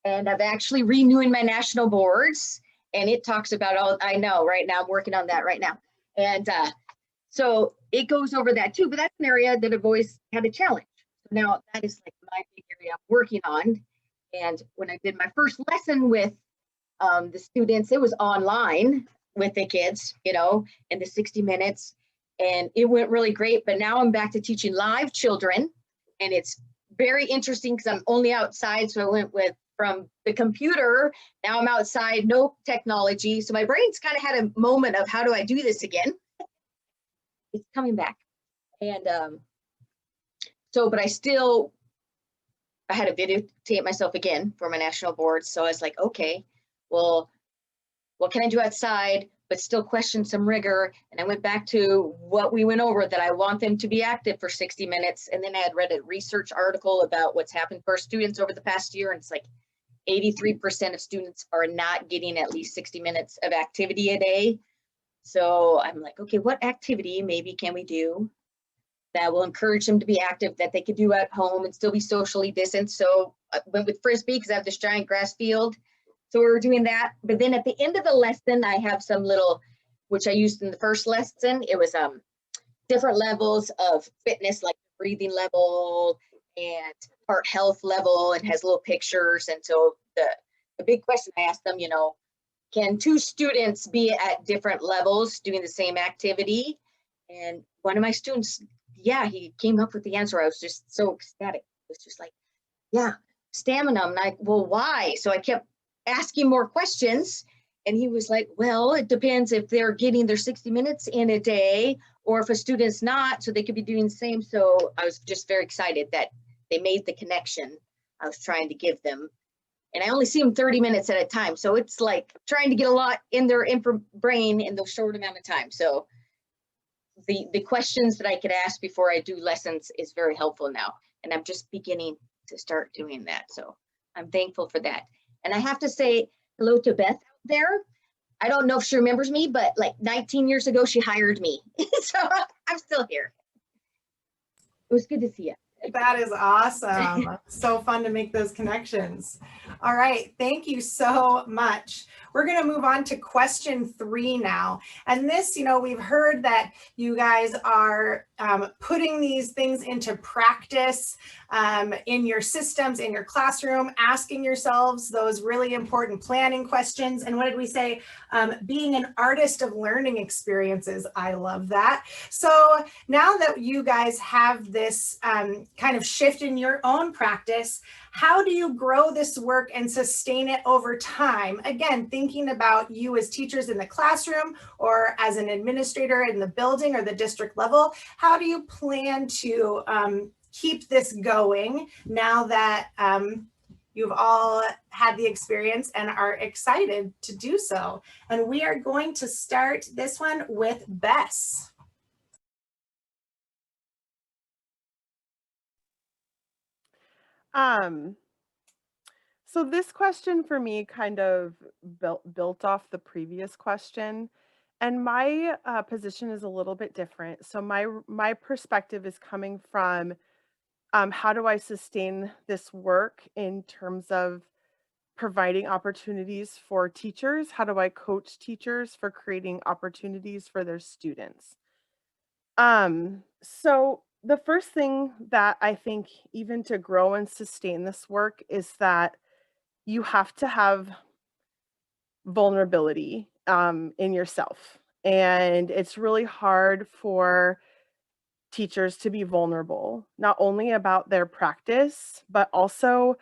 And I'm actually renewing my national boards. And it talks about I know right now, I'm working on that right now. And so it goes over that too, but that's an area that I've always had a challenge. Now that is like my big area I'm working on. And when I did my first lesson with the students, it was online with the kids, in the 60 minutes, and it went really great. But now I'm back to teaching live children, and it's very interesting because I'm only outside. So I went from the computer, now I'm outside, no technology. So my brain's kind of had a moment of, how do I do this again? It's coming back. And but I had to videotape myself again for my national board. So I was like, okay, well, what can I do outside, but still question some rigor? And I went back to what we went over, that I want them to be active for 60 minutes. And then I had read a research article about what's happened for students over the past year. And it's like 83% of students are not getting at least 60 minutes of activity a day. So I'm like, okay, what activity maybe can we do that will encourage them to be active, that they could do at home and still be socially distanced? So I went with Frisbee because I have this giant grass field. So we were doing that. But then at the end of the lesson, I have some little, which I used in the first lesson. It was different levels of fitness, like breathing level and heart health level, and has little pictures. And so the big question I asked them, can 2 students be at different levels doing the same activity? And one of my students, yeah, he came up with the answer. I was just so ecstatic. It was just like, yeah, stamina. I'm like, well, why? So I kept asking more questions, and he was like, well, it depends if they're getting their 60 minutes in a day or if a student's not, so they could be doing the same. So I was just very excited that they made the connection I was trying to give them. And I only see them 30 minutes at a time. So it's like trying to get a lot in their brain in the short amount of time. So the questions that I could ask before I do lessons is very helpful now. And I'm just beginning to start doing that. So I'm thankful for that. And I have to say hello to Beth out there. I don't know if she remembers me, but like 19 years ago, she hired me. So I'm still here. It was good to see you. That is awesome. So fun to make those connections. All right. Thank you so much. we're going to move on to question 3 now. And this, we've heard that you guys are putting these things into practice in your systems, in your classroom, asking yourselves those really important planning questions. And what did we say? Being an artist of learning experiences. I love that. So now that you guys have this kind of shift in your own practice, how do you grow this work and sustain it over time? Again, thinking about you as teachers in the classroom or as an administrator in the building or the district level, how do you plan to keep this going now that you've all had the experience and are excited to do so? And we are going to start this one with Bess. So this question for me kind of built off the previous question, and my position is a little bit different. So my perspective is coming from how do I sustain this work in terms of providing opportunities for teachers? How do I coach teachers for creating opportunities for their students? So the first thing that I think, even to grow and sustain this work, is that you have to have vulnerability in yourself. And it's really hard for teachers to be vulnerable, not only about their practice, but also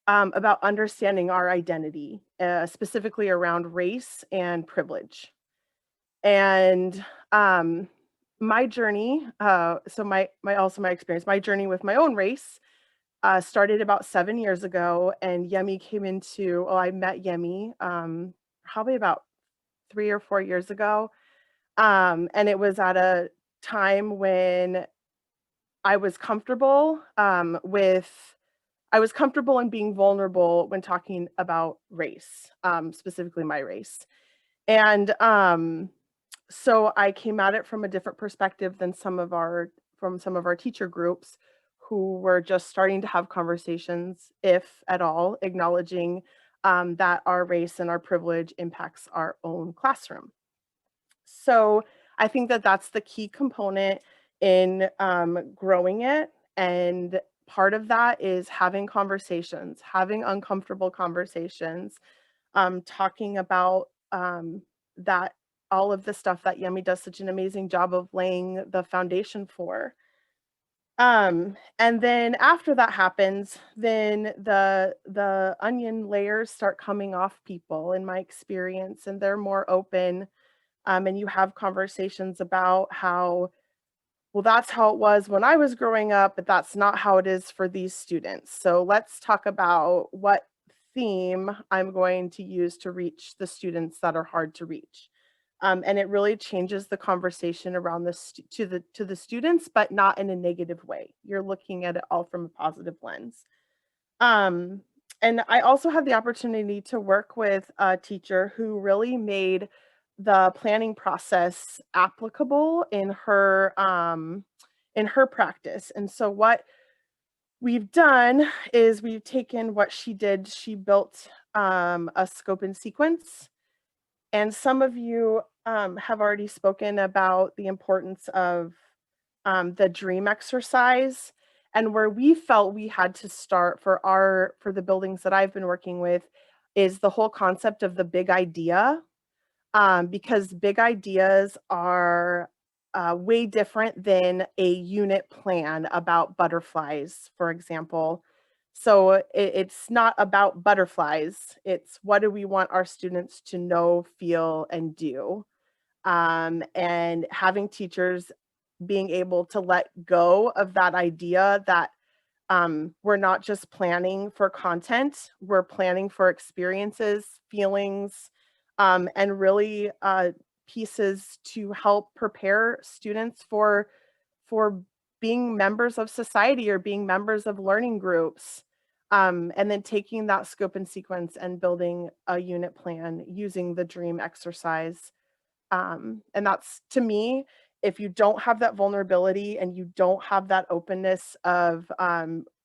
about understanding our identity, specifically around race and privilege. And my journey, so my experience, my journey with my own race started about 7 years ago, and Yemi came into, well, I met Yemi probably about 3 or 4 years ago. And it was at a time when I was comfortable in being vulnerable when talking about race, specifically my race. And so I came at it from a different perspective than some of our teacher groups who were just starting to have conversations, if at all, acknowledging that our race and our privilege impacts our own classroom. So I think that that's the key component in growing it. And part of that is having conversations, having uncomfortable conversations, talking about that, all of the stuff that Yemi does such an amazing job of laying the foundation for. And then after that happens, then the onion layers start coming off people, in my experience, and they're more open. And you have conversations about how, well, that's how it was when I was growing up, but that's not how it is for these students. So let's talk about what theme I'm going to use to reach the students that are hard to reach. And it really changes the conversation around this to the students, but not in a negative way. You're looking at it all from a positive lens. And I also had the opportunity to work with a teacher who really made the planning process applicable in her practice. And so what we've done is we've taken what she did. She built a scope and sequence. And some of you have already spoken about the importance of the dream exercise, and where we felt we had to start for the buildings that I've been working with is the whole concept of the big idea, because big ideas are way different than a unit plan about butterflies, for example. So it's not about butterflies. It's what do we want our students to know, feel, and do. And having teachers being able to let go of that idea that we're not just planning for content, we're planning for experiences, feelings, and really pieces to help prepare students for being members of society or being members of learning groups. And then taking that scope and sequence and building a unit plan using the dream exercise. And that's, to me, if you don't have that vulnerability and you don't have that openness of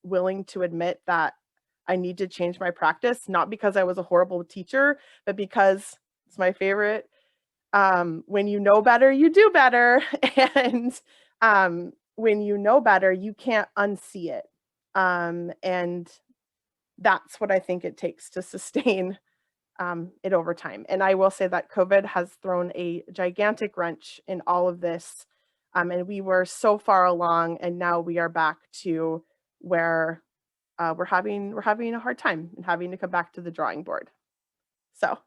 willing to admit that I need to change my practice, not because I was a horrible teacher, but because it's my favorite. When you know better, you do better. And when you know better, you can't unsee it. And that's what I think it takes to sustain it over time. And I will say that COVID has thrown a gigantic wrench in all of this. And we were so far along, and now we are back to where we're having a hard time and having to come back to the drawing board. So.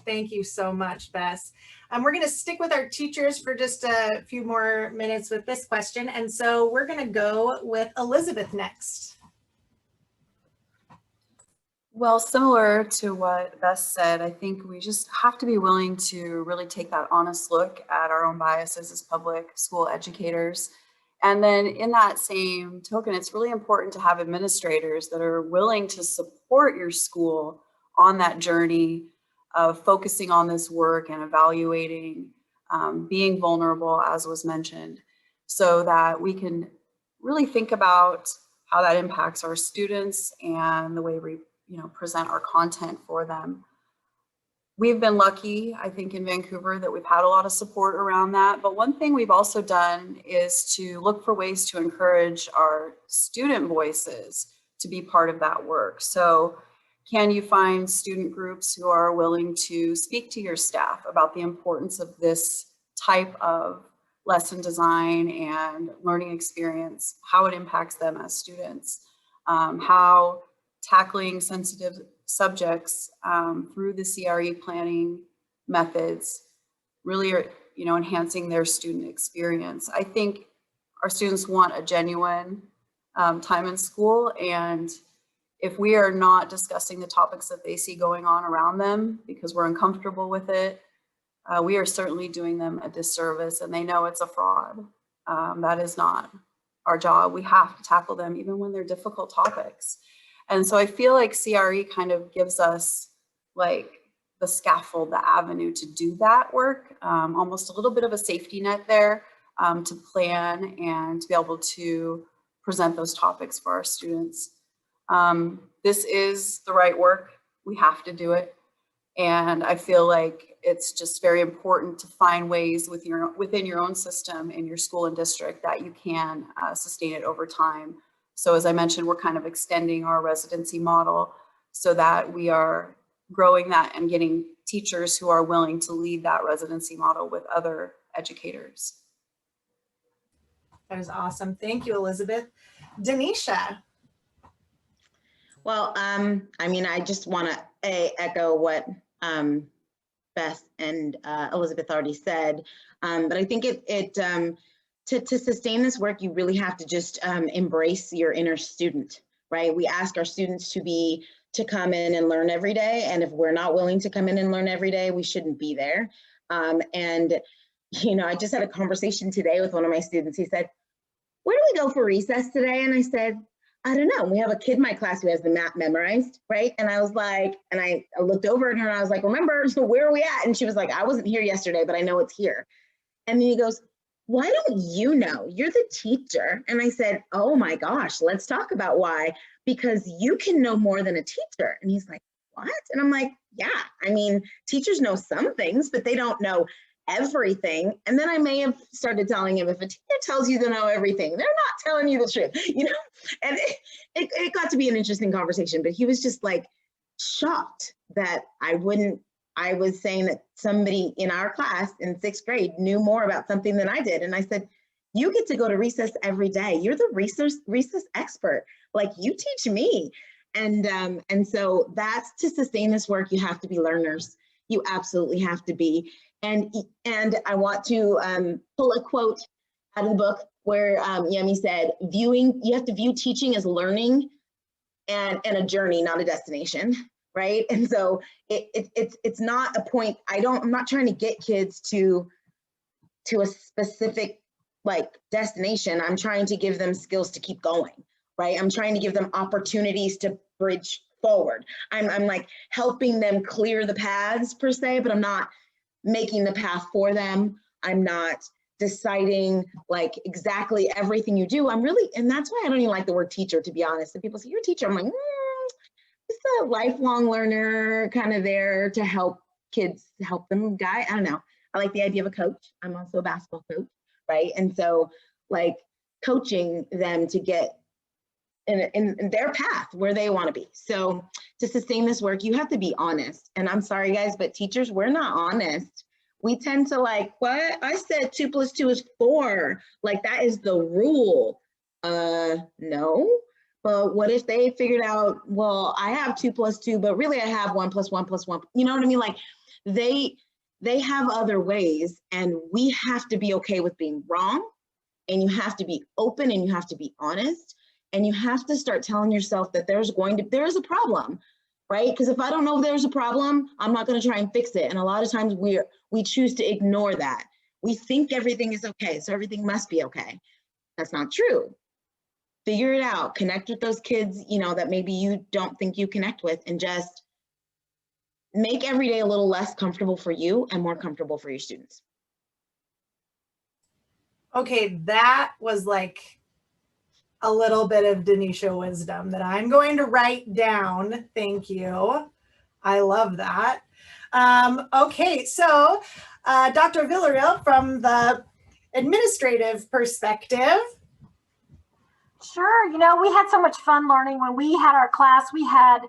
Thank you so much, Bess. We're going to stick with our teachers for just a few more minutes with this question. And so we're going to go with Elizabeth next. Well, similar to what Bess said, I think we just have to be willing to really take that honest look at our own biases as public school educators. And then in that same token, it's really important to have administrators that are willing to support your school on that journey of focusing on this work and evaluating, being vulnerable, as was mentioned, so that we can really think about how that impacts our students and the way we present our content for them. We've been lucky, I think, in Vancouver that we've had a lot of support around that. But one thing we've also done is to look for ways to encourage our student voices to be part of that work. So can you find student groups who are willing to speak to your staff about the importance of this type of lesson design and learning experience, how it impacts them as students, how tackling sensitive subjects through the CRE planning methods really are, enhancing their student experience. I think our students want a genuine time in school, and if we are not discussing the topics that they see going on around them because we're uncomfortable with it, we are certainly doing them a disservice, and they know it's a fraud. That is not our job. We have to tackle them even when they're difficult topics. And so I feel like CRE kind of gives us like the scaffold, the avenue to do that work, almost a little bit of a safety net there to plan and to be able to present those topics for our students. This is the right work. We have to do it. And I feel like it's just very important to find ways within your own system in your school and district that you can sustain it over time. So as I mentioned, we're kind of extending our residency model so that we are growing that and getting teachers who are willing to lead that residency model with other educators. That is awesome. Thank you, Elizabeth. Denisha. Well, I just want to echo what Bess and Elizabeth already said, but I think to sustain this work, you really have to just embrace your inner student, right? We ask our students to come in and learn every day, and if we're not willing to come in and learn every day, we shouldn't be there. And I just had a conversation today with one of my students. He said, "Where do we go for recess today?" And I said, "I don't know. We have a kid in my class who has the map memorized, right?" And I was like, and I looked over at her and I was like, "Remember, so where are we at?" And she was like, "I wasn't here yesterday, but I know it's here." And then he goes, "Why don't you know? You're the teacher." And I said, "Oh my gosh, let's talk about why. Because you can know more than a teacher." And he's like, "What?" And I'm like, "Yeah, teachers know some things, but they don't know everything." And then I may have started telling him, if a teacher tells you to know everything, they're not telling you the truth, And it got to be an interesting conversation, but he was just like shocked that I was saying that somebody in our class in 6th grade knew more about something than I did. And I said, "You get to go to recess every day. You're the recess expert. Like, you teach me." And so that's, to sustain this work, you have to be learners. You absolutely have to be. And I want to pull a quote out of the book where Yemi said, you have to view teaching as learning and a journey, not a destination, right? And so it's not a point. I'm not trying to get kids to a specific destination. I'm trying to give them skills to keep going, right? I'm trying to give them opportunities to bridge forward. I'm like helping them clear the paths per se, but I'm not making the path for them. I'm not deciding like exactly everything you do. And that's why I don't even like the word teacher, to be honest. And people say, you're a teacher. I'm like, just a lifelong learner, kind of there to help kids, help them guide. I don't know. I like the idea of a coach. I'm also a basketball coach, right? And so like coaching them to get in their path where they want to be. So to sustain this work, you have to be honest. And I'm sorry guys, but teachers, we're not honest. We tend to like, what? I said 2 + 2 is 4. Like that is the rule. No. But what if they figured out, well, I have 2 + 2, but really I have 1 + 1 + 1. You know what I mean? Like they have other ways, and we have to be okay with being wrong, and you have to be open, and you have to be honest, and you have to start telling yourself that there's a problem, right? Because if I don't know there's a problem, I'm not going to try and fix it. And a lot of times we choose to ignore that. We think everything is okay, so everything must be okay. That's not true. Figure it out, connect with those kids, you know, that maybe you don't think you connect with, and just make every day a little less comfortable for you and more comfortable for your students. Okay, that was like a little bit of Denisha wisdom that I'm going to write down. Thank you. I love that. Okay, so Dr. Villarreal, from the administrative perspective. Sure. You know, we had so much fun learning when we had our class. We had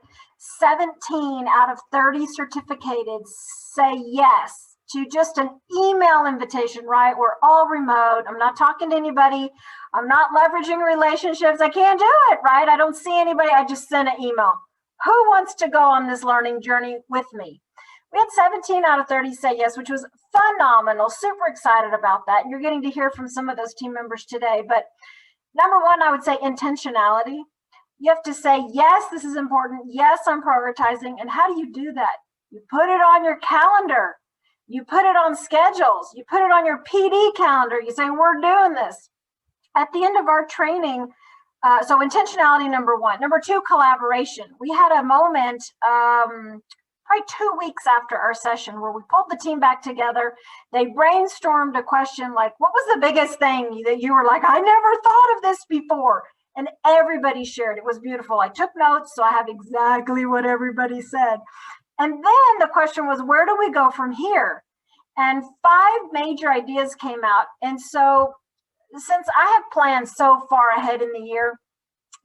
17 out of 30 certificated say yes to just an email invitation, right? We're all remote. I'm not talking to anybody. I'm not leveraging relationships. I can't do it, right? I don't see anybody. I just sent an email. Who wants to go on this learning journey with me? We had 17 out of 30 say yes, which was phenomenal. Super excited about that. And you're getting to hear from some of those team members today. But number one, I would say intentionality. You have to say, yes, this is important. Yes, I'm prioritizing. And how do you do that? You put it on your calendar. You put it on schedules. You put it on your PD calendar. You say, we're doing this. At the end of our training, so intentionality, number one. Number two, collaboration. We had a moment probably 2 weeks after our session where we pulled the team back together. They brainstormed a question like, what was the biggest thing that you were like, I never thought of this before? And everybody shared. It was beautiful. I took notes, so I have exactly what everybody said. And then the question was, where do we go from here? And 5 major ideas came out. And so since I have plans so far ahead in the year,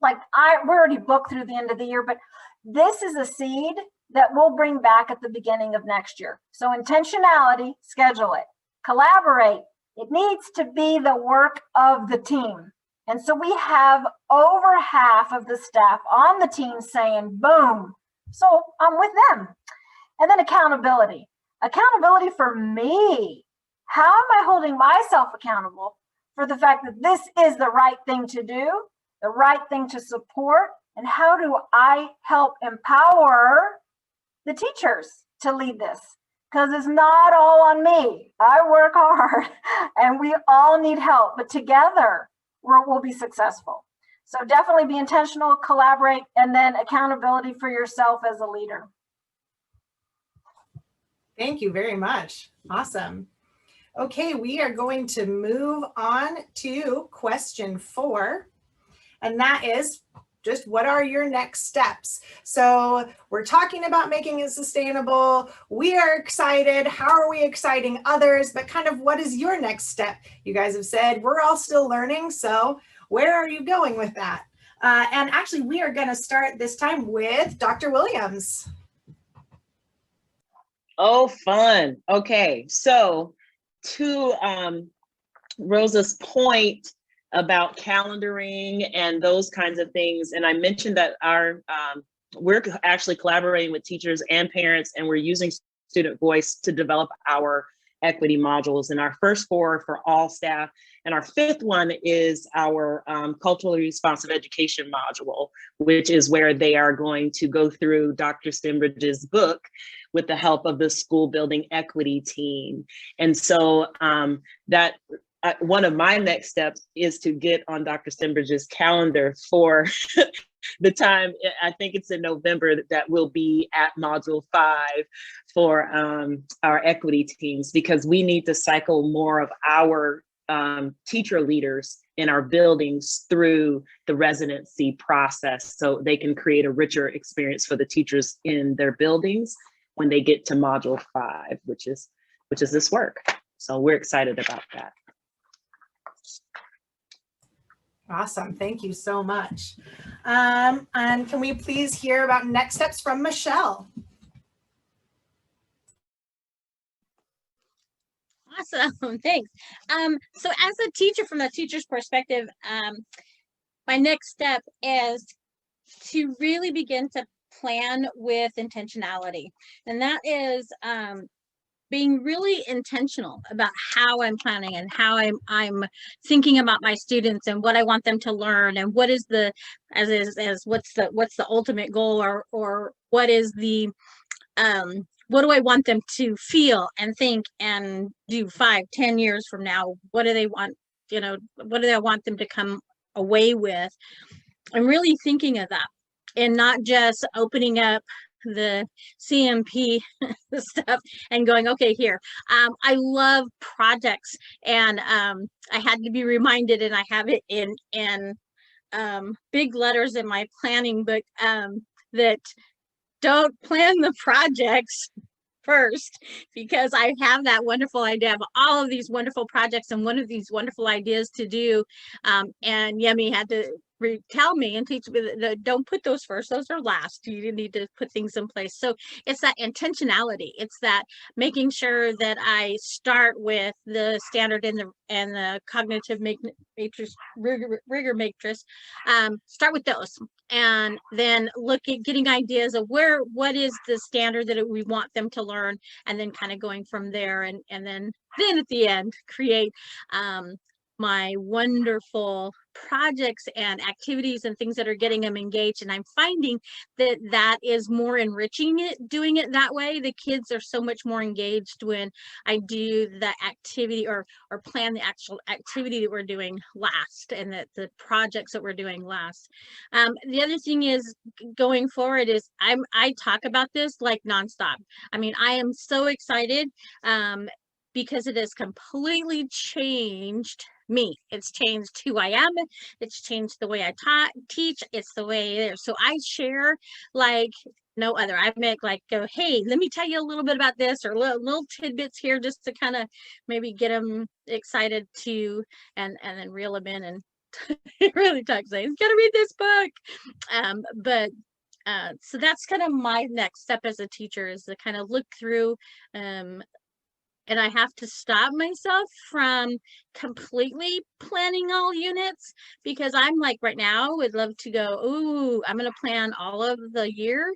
like we're already booked through the end of the year, but this is a seed that we'll bring back at the beginning of next year. So intentionality, schedule it, collaborate. It needs to be the work of the team. And so we have over half of the staff on the team saying, boom. So I'm with them. And then accountability. Accountability for me. How am I holding myself accountable for the fact that this is the right thing to do, the right thing to support, and how do I help empower the teachers to lead this? Because it's not all on me. I work hard and we all need help, but together we'll be successful. So definitely be intentional, collaborate, and then accountability for yourself as a leader. Thank you very much. Awesome. Okay, we are going to move on to question 4. And that is just, what are your next steps? So we're talking about making it sustainable. We are excited. How are we exciting others? But kind of, what is your next step? You guys have said we're all still learning. So where are you going with that? And actually, we are going to start this time with Dr. Williams. Oh, fun. Okay, so to Rosa's point about calendaring and those kinds of things, and I mentioned that we're actually collaborating with teachers and parents, and we're using student voice to develop our equity modules. And our first 4 are for all staff, and our 5th one is our culturally responsive education module, which is where they are going to go through Dr. Stembridge's book with the help of the school building equity team. And so that one of my next steps is to get on Dr. Stembridge's calendar for the time, I think it's in November, that will be at module 5 for our equity teams, because we need to cycle more of our teacher leaders in our buildings through the residency process, so they can create a richer experience for the teachers in their buildings when they get to module 5, which is this work. So we're excited about that. Awesome. Thank you so much. And can we please hear about next steps from Michelle? Awesome, thanks. So as a teacher, from the teacher's perspective, my next step is to really begin to plan with intentionality. And that is being really intentional about how I'm planning and how I'm thinking about my students and what I want them to learn, and what is the, what's the ultimate goal, or what is the, what do I want them to feel and think and do 5, 10 years from now? What do they want, what do I want them to come away with? I'm really thinking of that, and not just opening up the CMP stuff and going, okay, here. I love projects, and I had to be reminded, and I have it in big letters in my planning book, that don't plan the projects first, because I have that wonderful idea of all of these wonderful projects and one of these wonderful ideas to do. And Yemi had to tell me and teach me that don't put those first, those are last. You need to put things in place. So it's that intentionality. It's that making sure that I start with the standard and the cognitive matrix, rigor matrix, start with those, and then look at getting ideas of what is the standard that we want them to learn, and then kind of going from there, and then at the end create my wonderful projects and activities and things that are getting them engaged. And I'm finding that is more enriching doing it that way. The kids are so much more engaged when I do the activity or plan the actual activity that we're doing last, and that the projects that we're doing last. The other thing is, going forward, is I talk about this like nonstop. I mean, I am so excited because it has completely changed me. It's changed who I am. It's changed the way I teach. It's the way there. So I share like no other. I make like go, hey, let me tell you a little bit about this, or little tidbits here, just to kind of maybe get them excited too, and then reel them in and really talk, say, it's gonna read this book. So that's kind of my next step as a teacher, is to kind of look through, and I have to stop myself from completely planning all units, because I'm like right now would love to go, ooh, I'm going to plan all of the year,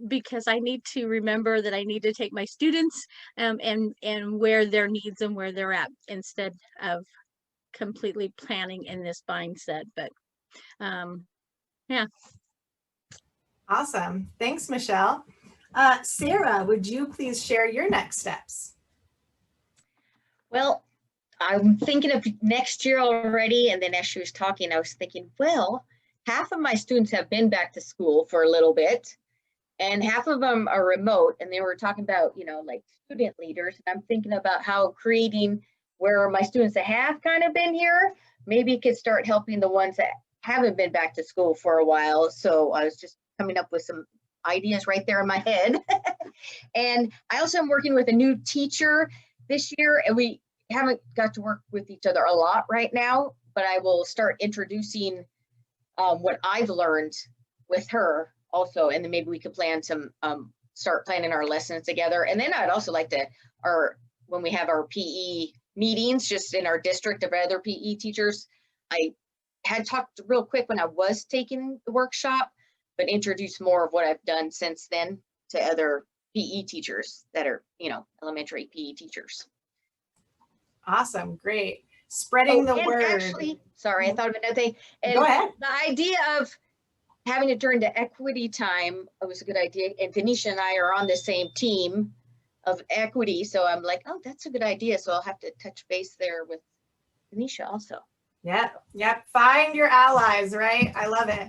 because I need to remember that I need to take my students and where their needs and where they're at, instead of completely planning in this mindset. But yeah. Awesome. Thanks, Michelle. Sarah, would you please share your next steps? Well, I'm thinking of next year already. And then as she was talking, I was thinking, well, half of my students have been back to school for a little bit, and half of them are remote. And they were talking about, like student leaders. And I'm thinking about how creating where my students that have kind of been here, maybe could start helping the ones that haven't been back to school for a while. So I was just coming up with some ideas right there in my head. And I also am working with a new teacher this year, and we haven't got to work with each other a lot right now, but I will start introducing what I've learned with her also, and then maybe we could plan some, start planning our lessons together. And then I'd also like to, when we have our PE meetings, just in our district of other PE teachers, I had talked real quick when I was taking the workshop, but introduce more of what I've done since then to other PE teachers that are, elementary PE teachers. Awesome. Great. Spreading the word. Actually, sorry, I thought of another thing. And go ahead. The idea of having it during the equity time was a good idea. And Denisha and I are on the same team of equity. So I'm like, oh, that's a good idea. So I'll have to touch base there with Denisha also. Yep. Find your allies, right? I love it.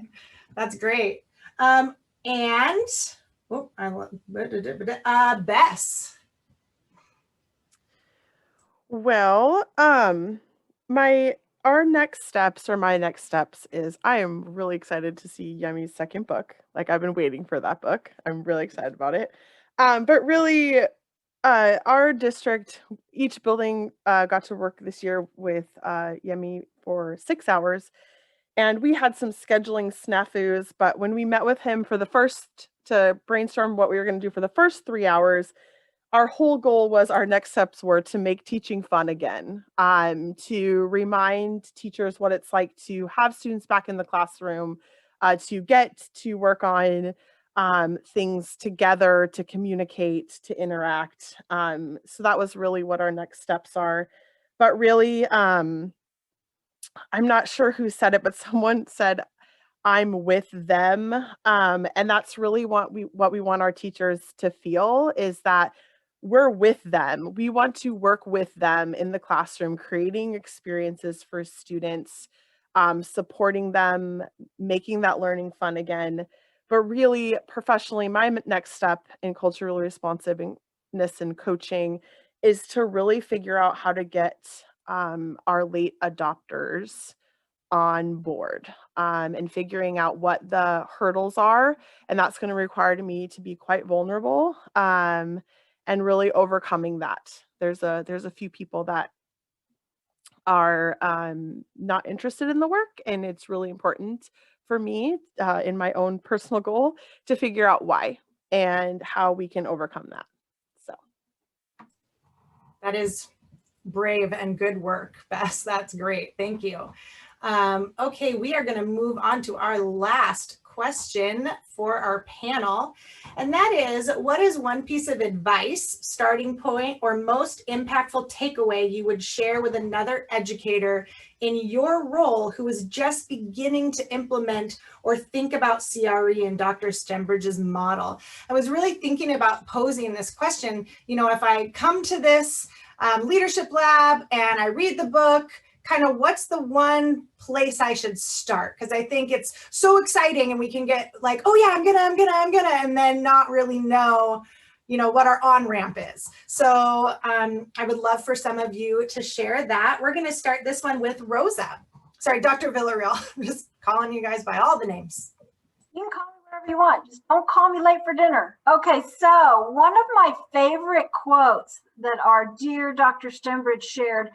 That's great. Bess. Well, our next steps, or my next steps, is I am really excited to see Yemi's second book. Like, I've been waiting for that book. I'm really excited about it. But really, our district, each building got to work this year with Yemi for 6 hours. And we had some scheduling snafus, but when we met with him to brainstorm what we were going to do for the first 3 hours, our whole goal was, our next steps were to make teaching fun again, to remind teachers what it's like to have students back in the classroom, to get to work on things together, to communicate, to interact. So that was really what our next steps are. But really, I'm not sure who said it, but someone said, I'm with them. And that's really what we want our teachers to feel, is that we're with them. We want to work with them in the classroom, creating experiences for students, supporting them, making that learning fun again. But really, professionally, my next step in culturally responsiveness and coaching is to really figure out how to get our late adopters on board, and figuring out what the hurdles are. And that's going to require me to be quite vulnerable, and really overcoming that. There's a few people that are not interested in the work, and it's really important for me, in my own personal goal, to figure out why and how we can overcome that. So That is brave and good work, Bess. That's great. Thank you. Okay, we are going to move on to our last question for our panel. And that is, what is one piece of advice, starting point, or most impactful takeaway you would share with another educator in your role who is just beginning to implement or think about CRE and Dr. Stembridge's model? I was really thinking about posing this question. You know, if I come to this leadership lab and I read the book, kind of what's the one place I should start? Because I think it's so exciting and we can get like, oh yeah, I'm gonna, and then not really know, you know, what our on-ramp is. So I would love for some of you to share that. We're gonna start this one with Rosa. Sorry, Dr. Villarreal. I'm just calling you guys by all the names. You can call me whatever you want. Just don't call me late for dinner. Okay, so one of my favorite quotes that our dear Dr. Stembridge shared,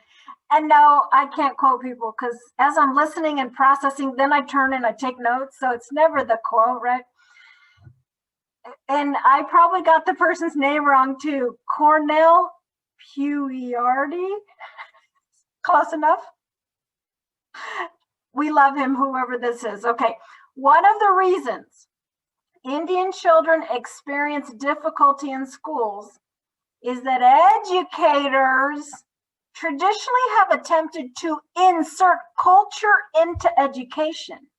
and no, I can't quote people because as I'm listening and processing, then I turn and I take notes. So it's never the quote, right? And I probably got the person's name wrong too. Cornell Pugliardi. Close enough? We love him, whoever this is. Okay. One of the reasons Indian children experience difficulty in schools is that educators traditionally have attempted to insert culture into education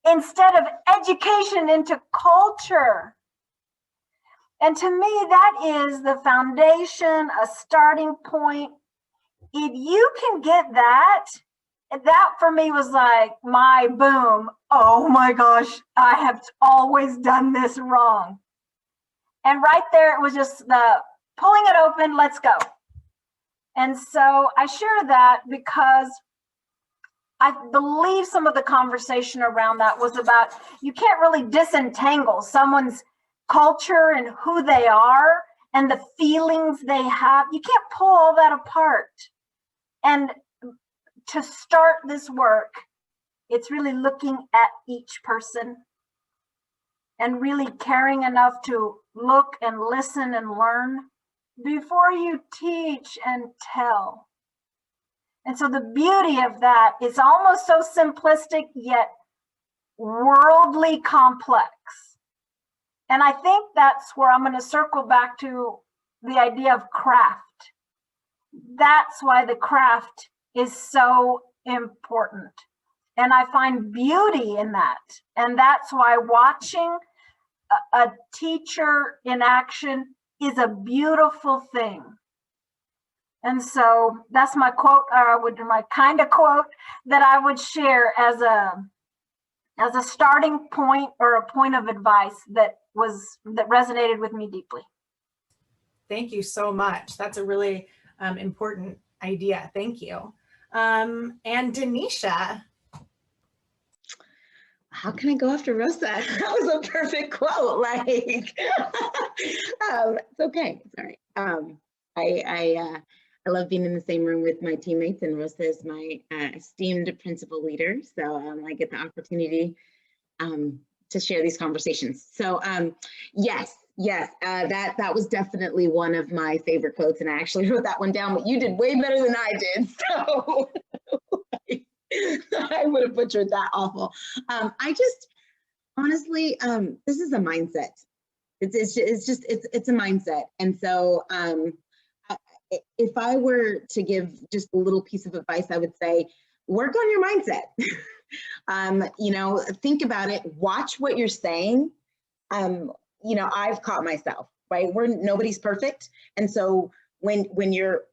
instead of education into culture. And to me, that is the foundation, a starting point. If you can get that, that for me was like my boom. Oh my gosh, I have always done this wrong. And right there, it was just the pulling it open, let's go. And so I share that because I believe some of the conversation around that was about, you can't really disentangle someone's culture and who they are and the feelings they have. You can't pull all that apart. And to start this work, it's really looking at each person and really caring enough to look and listen and learn before you teach and tell. And so the beauty of that is almost so simplistic yet worldly complex. And I think that's where I'm going to circle back to the idea of craft. That's why the craft is so important. And I find beauty in that. And that's why watching a teacher in action is a beautiful thing. And so that's my quote, or my kind of quote that I would share as a starting point or a point of advice that resonated with me deeply. Thank you so much. That's a really important idea. Thank you. And Denisha. How can I go after Rosa? That was a perfect quote. Like, it's okay. It's all right. I love being in the same room with my teammates, and Rosa is my esteemed principal leader. So I get the opportunity to share these conversations. So yes, that was definitely one of my favorite quotes, and I actually wrote that one down, but you did way better than I did. So I would have butchered that awful. I just, honestly, this is a mindset. It's a mindset. And so if I were to give just a little piece of advice, I would say, work on your mindset. You know, think about it, watch what you're saying. You know, I've caught myself, right? Nobody's perfect. And so when you're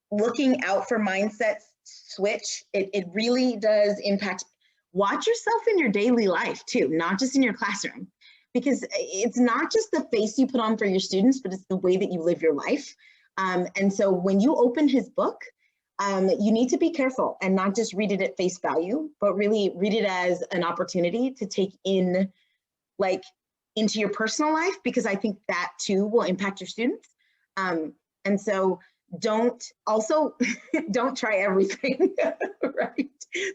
looking out for mindsets switch, it really does impact. Watch yourself in your daily life too, not just in your classroom, because it's not just the face you put on for your students, but it's the way that you live your life. And so when you open his book, you need to be careful and not just read it at face value, but really read it as an opportunity to take in, like, into your personal life, because I think that too will impact your students. And so don't try everything, right?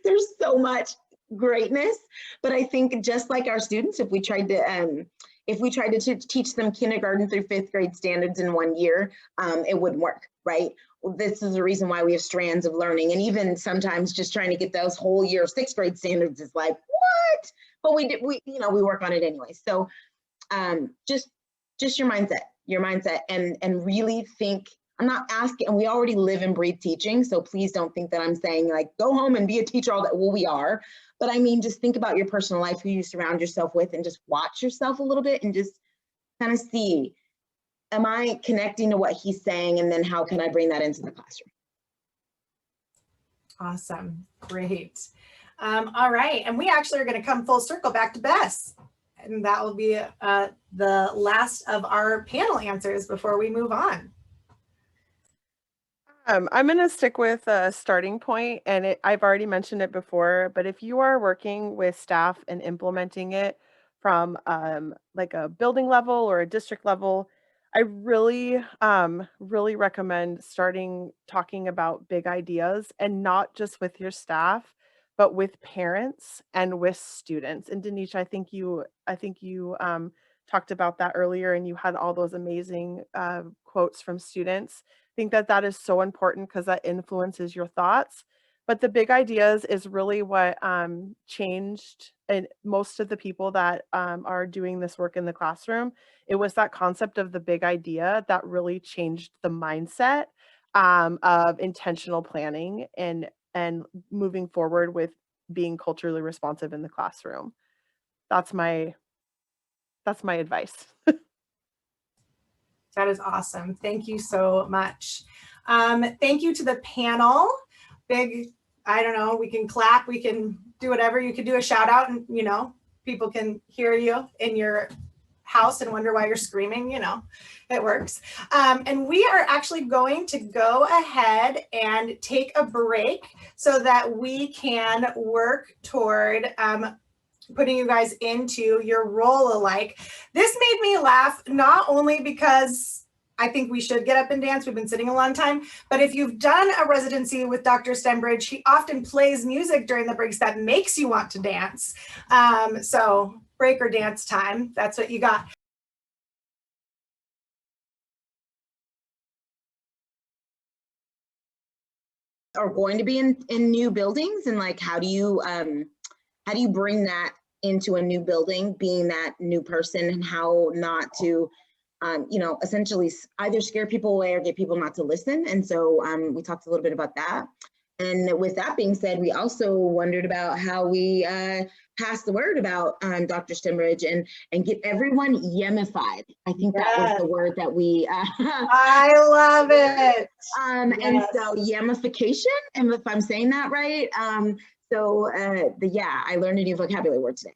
There's so much greatness, but I think just like our students, if we tried to teach them kindergarten through 5th grade standards in 1 year, it wouldn't work, right? This is the reason why we have strands of learning, and even sometimes just trying to get those whole year 6th grade standards is like, what? But we work on it anyway. So just your mindset, and really think. I'm not asking, and we already live and breathe teaching, so please don't think that I'm saying like, go home and be a teacher all that. Well, we are, but I mean, just think about your personal life, who you surround yourself with, and just watch yourself a little bit and just kind of see, am I connecting to what he's saying? And then how can I bring that into the classroom? Awesome, great. All right, and we actually are going to come full circle back to Bess, and that will be the last of our panel answers before we move on. I'm going to stick with a starting point, and I've already mentioned it before, but if you are working with staff and implementing it from like a building level or a district level, I really recommend talking about big ideas, and not just with your staff, but with parents and with students. And Denisha, I think you talked about that earlier, and you had all those amazing quotes from students. I think that is so important because that influences your thoughts. But the big ideas is really what changed, and most of the people that are doing this work in the classroom. It was that concept of the big idea that really changed the mindset of intentional planning and moving forward with being culturally responsive in the classroom. That's my advice. That is awesome. Thank you so much. Thank you to the panel. Big, I don't know, we can clap, we can do whatever. You could do a shout out, and people can hear you in your house and wonder why you're screaming, it works. And we are actually going to go ahead and take a break so that we can work toward putting you guys into your role alike. This made me laugh, not only because I think we should get up and dance, we've been sitting a long time, but if you've done a residency with Dr. Stembridge, he often plays music during the breaks that makes you want to dance. So break or dance time, that's what you got. Are going to be in new buildings, and like, how do you bring that into a new building, being that new person, and how not to essentially either scare people away or get people not to listen. And so we talked a little bit about that. And with that being said, we also wondered about how we pass the word about Dr. Stembridge and get everyone yemified. I think that was the word that we I love it. And so yemification, and if I'm saying that right, I learned a new vocabulary word today.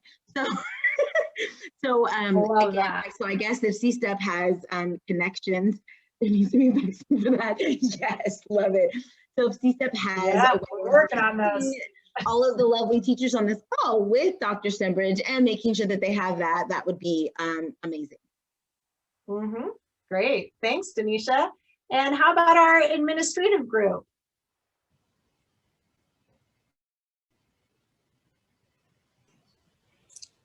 So again, so I guess if CSTEP has connections There needs to be a vaccine for that. Yes, love it. So if CSTP has Yeah, a way we're of working on those. all of the lovely teachers on this call with Dr. Stembridge and making sure that they have that, that would be amazing. Great, thanks, Denisha. And how about our administrative group?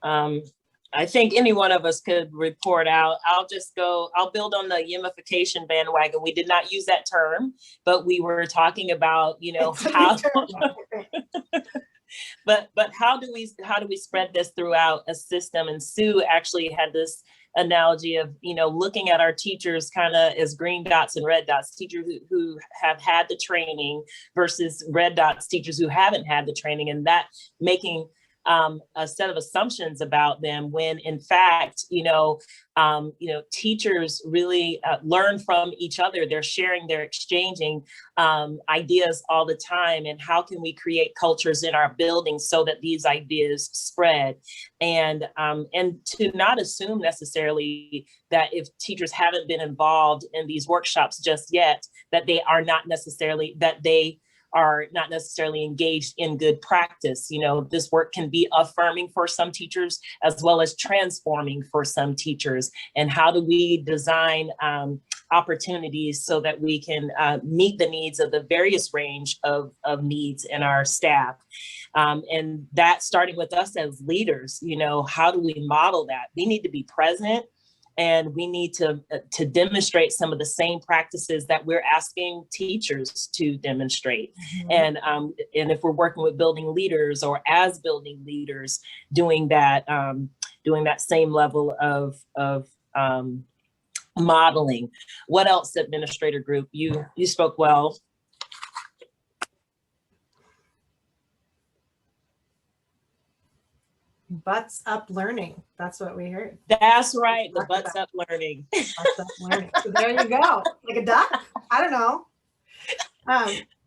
I think any one of us could report out. I'll build on the yamification bandwagon. We did not use that term, but we were talking about, you know, how, but how do we spread this throughout a system? And Sue actually had this analogy of, you know, looking at our teachers kind of as green dots and red dots, teachers who have had the training versus red dots, teachers who haven't had the training, and that making a set of assumptions about them when in fact, teachers really learn from each other. They're sharing, they're exchanging ideas all the time. And how can we create cultures in our buildings so that these ideas spread? And to not assume necessarily that if teachers haven't been involved in these workshops just yet, that they are not necessarily engaged in good practice. You know, this work can be affirming for some teachers as well as transforming for some teachers. And how do we design opportunities so that we can meet the needs of the various range of needs in our staff? And that starting with us as leaders, you know, how do we model that? We need to be present. And we need to demonstrate some of the same practices that we're asking teachers to demonstrate. And if we're working with building leaders or as building leaders, doing that same level of modeling. What else, administrator group? You spoke well. Butts up learning. That's what we heard. That's right. The butts up learning. Butts up learning. So there you go. Like a duck? I don't know.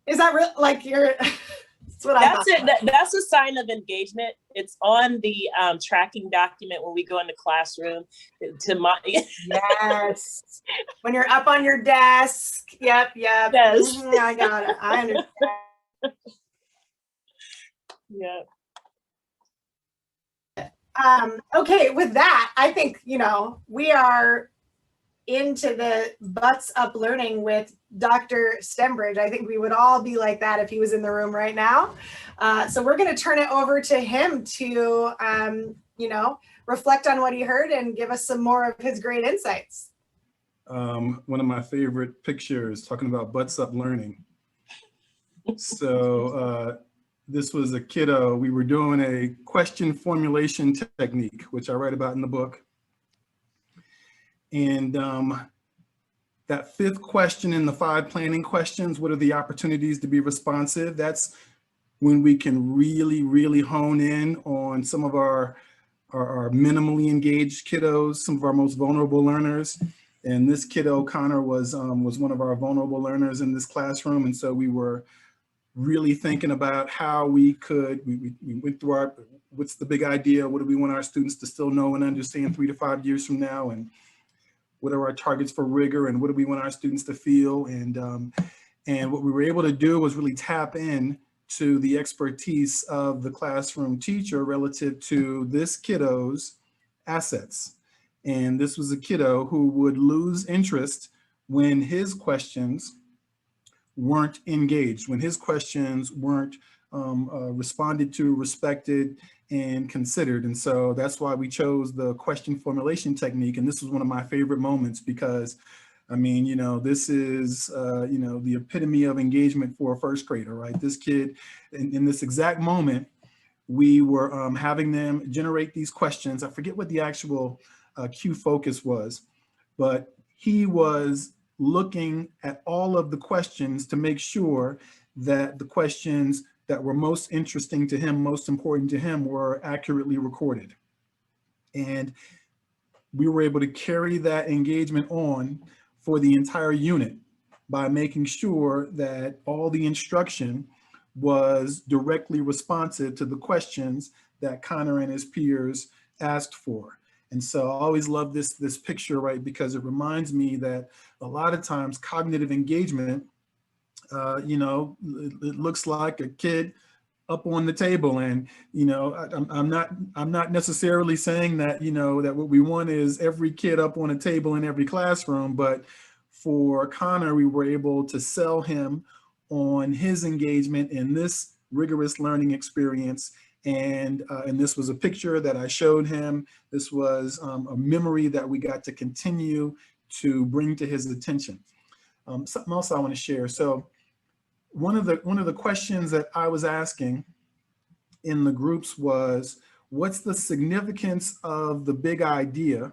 Is that real? Like you're, that's what I thought. That's a sign of engagement. It's on the tracking document when we go in the classroom Yes. When you're up on your desk. Yep. Yes. I got it. I understand. Yeah. Okay, with that, I think, you know, we are into the butts up learning with Dr. Stembridge. I think we would all be like that if he was in the room right now. So we're going to turn it over to him to, reflect on what he heard and give us some more of his great insights. One of my favorite pictures talking about butts up learning. So, this was a kiddo. We were doing a question formulation technique, which I write about in the book. And that fifth question in the 5 planning questions, what are the opportunities to be responsive? That's when we can really, really hone in on some of our minimally engaged kiddos, some of our most vulnerable learners. And this kiddo, Connor, was one of our vulnerable learners in this classroom. And so we were really thinking about how we went through what's the big idea? What do we want our students to still know and understand 3 to 5 years from now? And what are our targets for rigor? And what do we want our students to feel? And what we were able to do was really tap in to the expertise of the classroom teacher relative to this kiddo's assets. And this was a kiddo who would lose interest when his questions weren't engaged, when his questions weren't responded to, respected, and considered. And so that's why we chose the question formulation technique. And this was one of my favorite moments because, I mean, you know, this is, the epitome of engagement for a first grader, right? This kid, in this exact moment, we were having them generate these questions. I forget what the actual cue focus was, but he was looking at all of the questions to make sure that the questions that were most interesting to him, most important to him, were accurately recorded. And we were able to carry that engagement on for the entire unit by making sure that all the instruction was directly responsive to the questions that Connor and his peers asked for. And so I always love this picture, right? Because it reminds me that a lot of times cognitive engagement, you know, it looks like a kid up on the table. And, you know, I'm not necessarily saying that, you know, that what we want is every kid up on a table in every classroom, but for Connor, we were able to sell him on his engagement in this rigorous learning experience. And this was a picture that I showed him. This was a memory that we got to continue to bring to his attention. Something else I want to share. So one of the questions that I was asking in the groups was, what's the significance of the big idea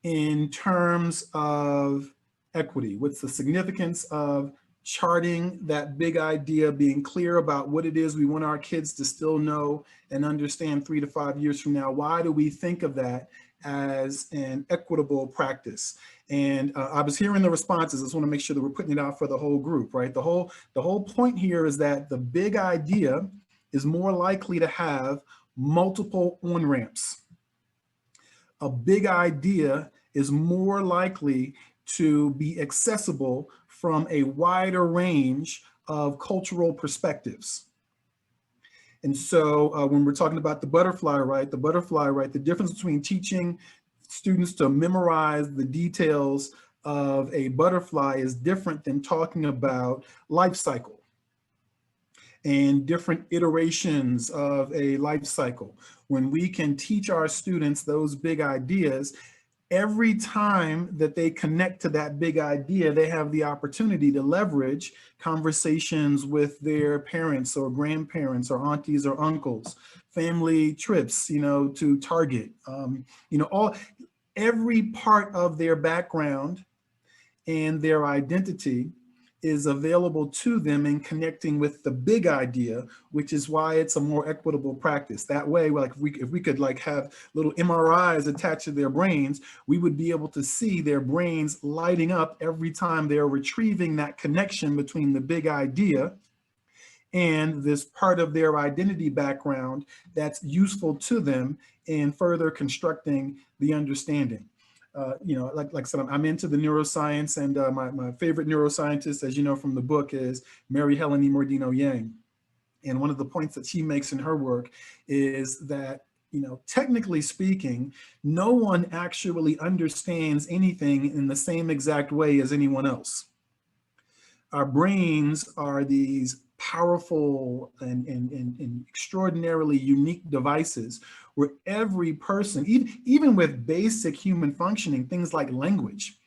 in terms of equity? What's the significance of charting that big idea, being clear about what it is we want our kids to still know and understand 3 to 5 years from now? Why do we think of that as an equitable practice? And I was hearing the responses. I just want to make sure that we're putting it out for the whole group, right? The whole point here is that the big idea is more likely to have multiple on-ramps. A big idea is more likely to be accessible from a wider range of cultural perspectives. And so when we're talking about the butterfly, right, the difference between teaching students to memorize the details of a butterfly is different than talking about life cycle and different iterations of a life cycle. When we can teach our students those big ideas, every time that they connect to that big idea, they have the opportunity to leverage conversations with their parents or grandparents or aunties or uncles, family trips, you know, to Target, you know, every part of their background and their identity is available to them in connecting with the big idea, which is why it's a more equitable practice. That way, like if we could like have little MRIs attached to their brains, we would be able to see their brains lighting up every time they're retrieving that connection between the big idea and this part of their identity background that's useful to them in further constructing the understanding. You know, like I said, I'm into the neuroscience, and my favorite neuroscientist, as you know from the book, is Mary Helen Mordino-Yang. And one of the points that she makes in her work is that, you know, technically speaking, no one actually understands anything in the same exact way as anyone else. Our brains are these powerful and extraordinarily unique devices where every person, even with basic human functioning, things like language,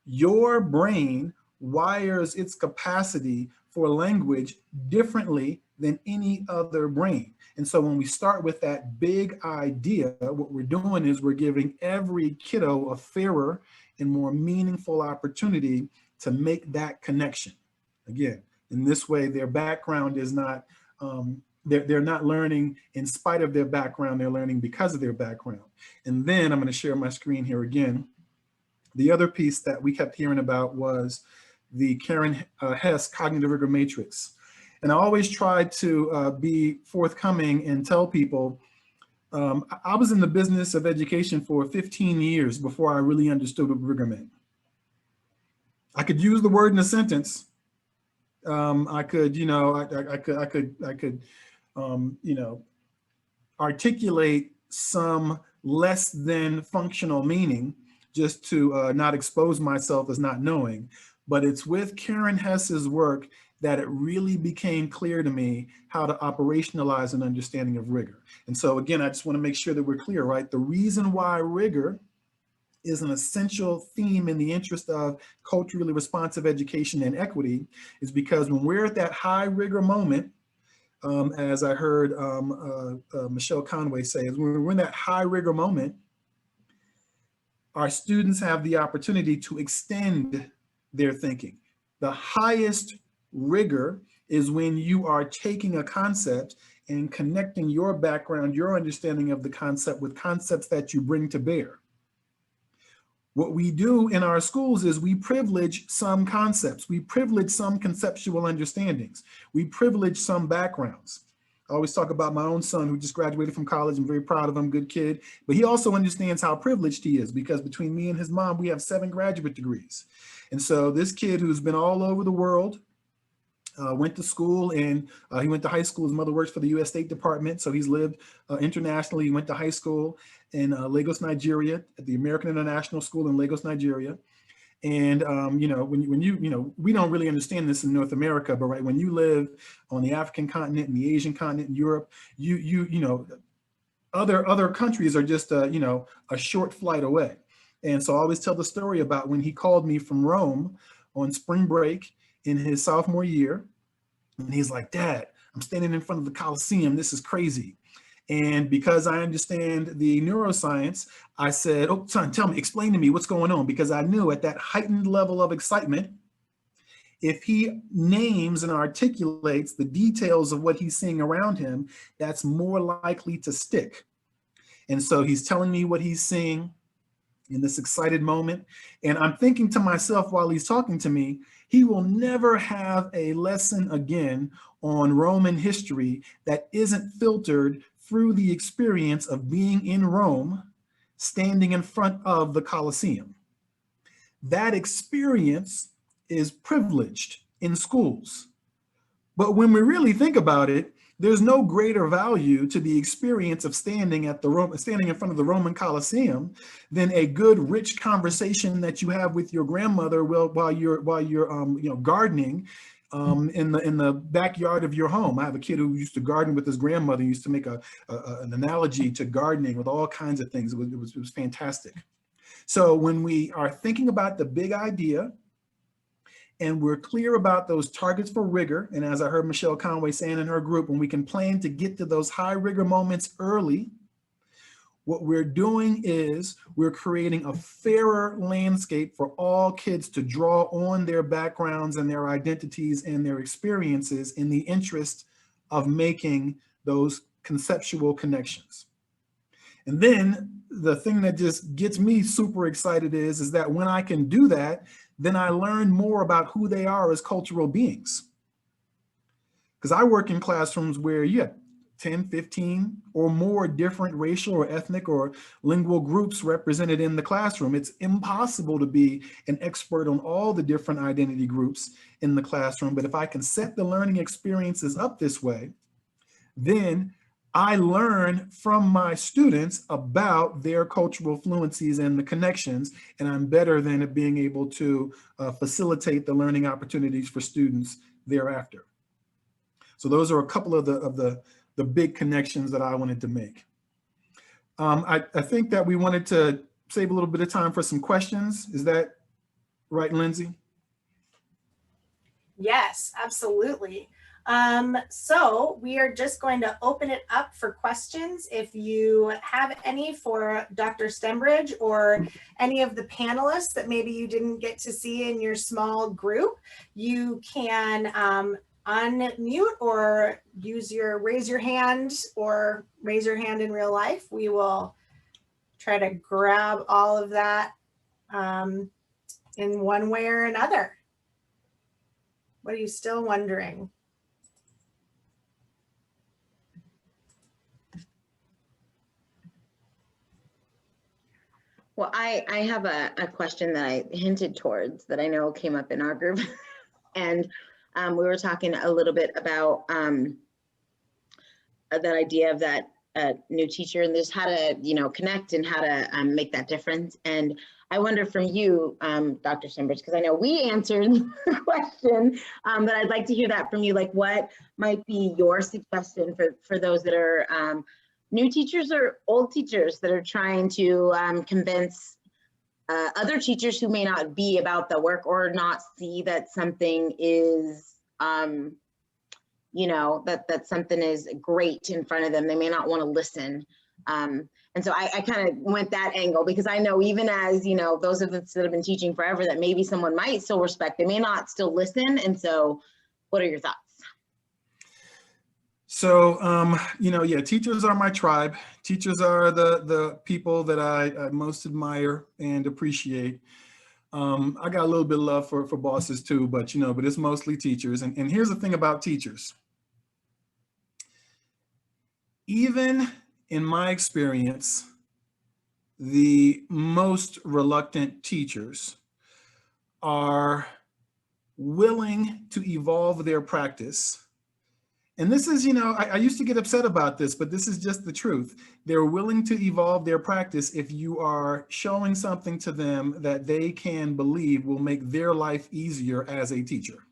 your brain wires its capacity for language differently than any other brain. And so when we start with that big idea, what we're doing is we're giving every kiddo a fairer and more meaningful opportunity to make that connection. Again, in this way, their background is not, they're not learning in spite of their background, they're learning because of their background. And then I'm going to share my screen here again. The other piece that we kept hearing about was the Karen Hess Cognitive Rigor Matrix. And I always try to be forthcoming and tell people, I was in the business of education for 15 years before I really understood what rigor meant. I could use the word in a sentence. I could, you know, I could, you know, articulate some less than functional meaning just to not expose myself as not knowing. But it's with Karen Hess's work that it really became clear to me how to operationalize an understanding of rigor. And so again, I just want to make sure that we're clear, right? The reason why rigor is an essential theme in the interest of culturally responsive education and equity is because when we're at that high rigor moment, as I heard Michelle Conway say, is when we're in that high rigor moment, our students have the opportunity to extend their thinking. The highest rigor is when you are taking a concept and connecting your background, your understanding of the concept with concepts that you bring to bear. What we do in our schools is we privilege some concepts. We privilege some conceptual understandings. We privilege some backgrounds. I always talk about my own son who just graduated from college. I'm very proud of him, good kid. But he also understands how privileged he is, because between me and his mom, we have 7 graduate degrees. And so this kid who's been all over the world, went to school, and he went to high school. His mother works for the U.S. State Department, so he's lived internationally. He went to high school in Lagos, Nigeria, at the American International School in Lagos, Nigeria. And you know, when you we don't really understand this in North America, but right, when you live on the African continent and the Asian continent, in Europe, you know, other countries are just you know, a short flight away. And so I always tell the story about when he called me from Rome on spring break in his sophomore year, and he's like, "Dad, I'm standing in front of the Coliseum. This is crazy." And because I understand the neuroscience, I said, "Oh, son, tell me, explain to me what's going on." Because I knew at that heightened level of excitement, if he names and articulates the details of what he's seeing around him, that's more likely to stick. And so he's telling me what he's seeing in this excited moment. And I'm thinking to myself while he's talking to me, he will never have a lesson again on Roman history that isn't filtered through the experience of being in Rome, standing in front of the Colosseum. That experience is privileged in schools. But when we really think about it, there's no greater value to the experience of standing in front of the Roman Colosseum than a good, rich conversation that you have with your grandmother while you're you know, gardening in the backyard of your home. I have a kid who used to garden with his grandmother. He used to make an analogy to gardening with all kinds of things. It was fantastic. So when we are thinking about the big idea, and we're clear about those targets for rigor, and as I heard Michelle Conway saying in her group, when we can plan to get to those high rigor moments early, what we're doing is we're creating a fairer landscape for all kids to draw on their backgrounds and their identities and their experiences in the interest of making those conceptual connections. And then the thing that just gets me super excited is that when I can do that, then I learn more about who they are as cultural beings. Because I work in classrooms where you have 10, 15 or more different racial or ethnic or lingual groups represented in the classroom. It's impossible to be an expert on all the different identity groups in the classroom. But if I can set the learning experiences up this way, then I learn from my students about their cultural fluencies and the connections, and I'm better than at being able to facilitate the learning opportunities for students thereafter. So those are a couple of the big connections that I wanted to make. I think that we wanted to save a little bit of time for some questions. Is that right, Lindsay? Yes, absolutely. So we are just going to open it up for questions. If you have any for Dr. Stembridge or any of the panelists that maybe you didn't get to see in your small group, you can unmute or raise your hand or raise your hand in real life. We will try to grab all of that in one way or another. What are you still wondering? Well, I have a question that I hinted towards that I know came up in our group. And we were talking a little bit about that idea of that new teacher and just how to, you know, connect and how to make that difference. And I wonder from you, Dr. Stembridge, because I know we answered the question, but I'd like to hear that from you. Like, what might be your suggestion for those that are new teachers or old teachers that are trying to convince other teachers who may not be about the work or not see that something is, you know, that something is great in front of them. They may not want to listen. And so I kind of went that angle because I know even as, you know, those of us that have been teaching forever that maybe someone might still respect, they may not still listen. And so what are your thoughts? So, you know, yeah, teachers are my tribe. Teachers are the people that I most admire and appreciate. I got a little bit of love for bosses too, but, you know, but it's mostly teachers. And here's the thing about teachers. even in my experience, the most reluctant teachers are willing to evolve their practice. And this is, I used to get upset about this, but this is just the truth. They're willing to evolve their practice if you are showing something to them that they can believe will make their life easier as a teacher.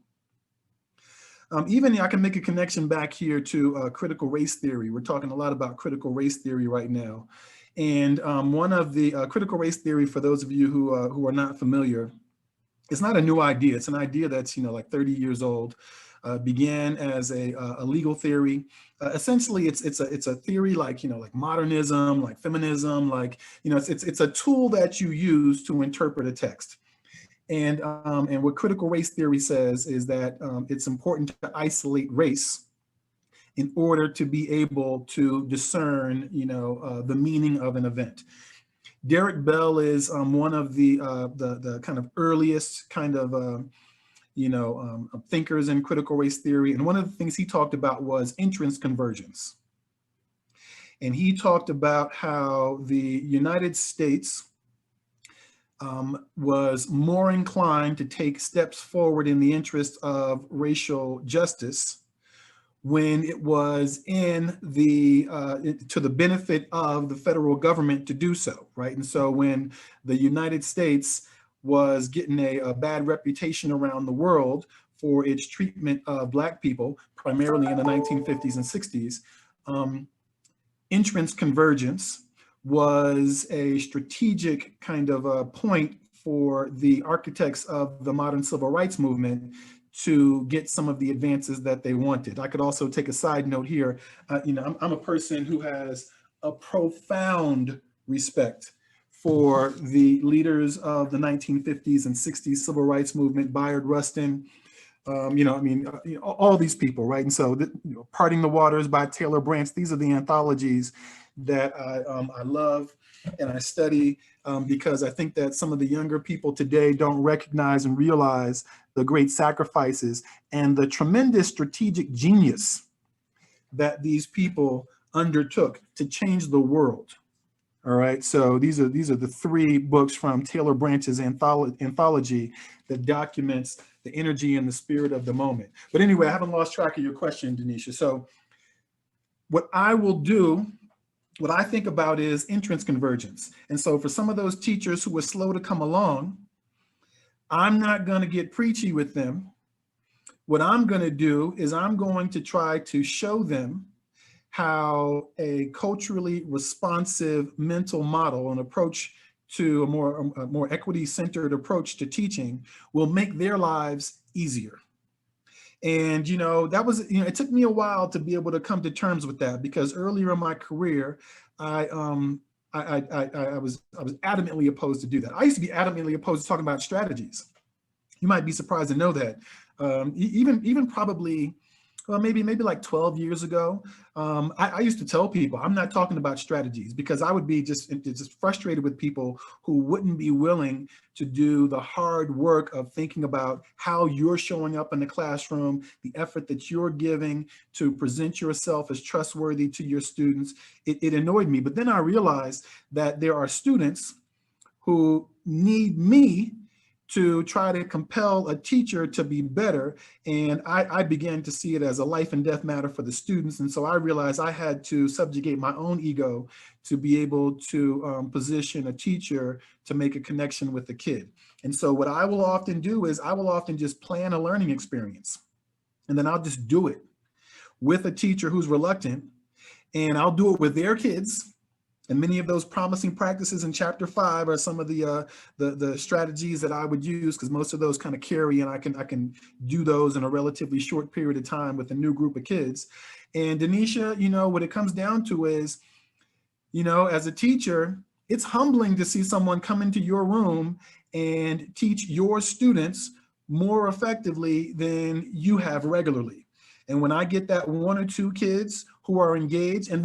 Even I can make a connection back here to critical race theory. We're talking a lot about critical race theory right now. And one of the critical race theory, for those of you who are not familiar, it's not a new idea. It's an idea that's, like 30 years old. Began as a legal theory. Essentially, it's a theory like like modernism, like feminism, like it's a tool that you use to interpret a text. And what critical race theory says is that it's important to isolate race in order to be able to discern the meaning of an event. Derek Bell is one of the kind of earliest kind of thinkers in critical race theory. And one of the things he talked about was entrance convergence. And he talked about how the United States was more inclined to take steps forward in the interest of racial justice when it was in to the benefit of the federal government to do so, right? And so when the United States was getting a bad reputation around the world for its treatment of Black people, primarily in the 1950s and 60s, entrance convergence was a strategic kind of a point for the architects of the modern civil rights movement to get some of the advances that they wanted. I could also take a side note here. I'm a person who has a profound respect for the leaders of the 1950s and 60s civil rights movement, Bayard Rustin, all these people, right? And so, Parting the Waters by Taylor Branch, these are the anthologies that I love and I study because I think that some of the younger people today don't recognize and realize the great sacrifices and the tremendous strategic genius that these people undertook to change the world. All right, so these are the 3 books from Taylor Branch's anthology that documents the energy and the spirit of the moment. But anyway, I haven't lost track of your question, Denisha. So what I think about is entrance convergence. And so for some of those teachers who were slow to come along, I'm not going to get preachy with them. What I'm going to do is I'm going to try to show them how a culturally responsive mental model, an approach to a more equity-centered approach to teaching will make their lives easier. And, that was, it took me a while to be able to come to terms with that because earlier in my career, I was adamantly opposed to do that. I used to be adamantly opposed to talking about strategies. You might be surprised to know that. Even probably, well, maybe like 12 years ago, I used to tell people I'm not talking about strategies because I would be just frustrated with people who wouldn't be willing to do the hard work of thinking about how you're showing up in the classroom, the effort that you're giving to present yourself as trustworthy to your students. It annoyed me, but then I realized that there are students who need me to try to compel a teacher to be better. And I began to see it as a life and death matter for the students. And so I realized I had to subjugate my own ego to be able to position a teacher to make a connection with the kid. And so what I will often do is I will often just plan a learning experience. And then I'll just do it with a teacher who's reluctant. And I'll do it with their kids. And many of those promising practices in Chapter 5 are some of the strategies that I would use because most of those kind of carry, and I can do those in a relatively short period of time with a new group of kids. And Denisha, what it comes down to is, as a teacher, it's humbling to see someone come into your room and teach your students more effectively than you have regularly. And when I get that 1 or 2 kids who are engaged, and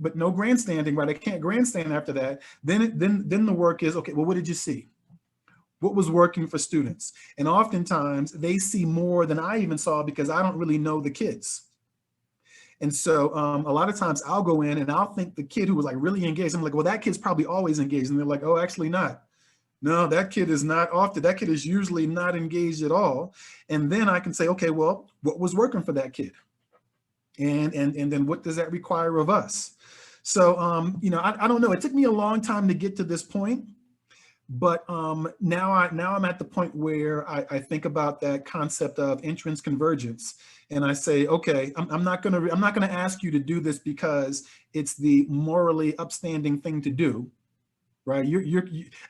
but no grandstanding, right? I can't grandstand after that. Then the work is, okay, well, what did you see? What was working for students? And oftentimes they see more than I even saw because I don't really know the kids. And so a lot of times I'll go in and I'll think the kid who was like really engaged, I'm like, well, that kid's probably always engaged. And they're like, oh, actually not. No, that kid is not often, that kid is usually not engaged at all. And then I can say, okay, well, what was working for that kid? And then what does that require of us? So, you know, I don't know. It took me a long time to get to this point. But now I'm at the point where I think about that concept of entrance convergence, and I say, okay, I'm not gonna ask you to do this because it's the morally upstanding thing to do, right?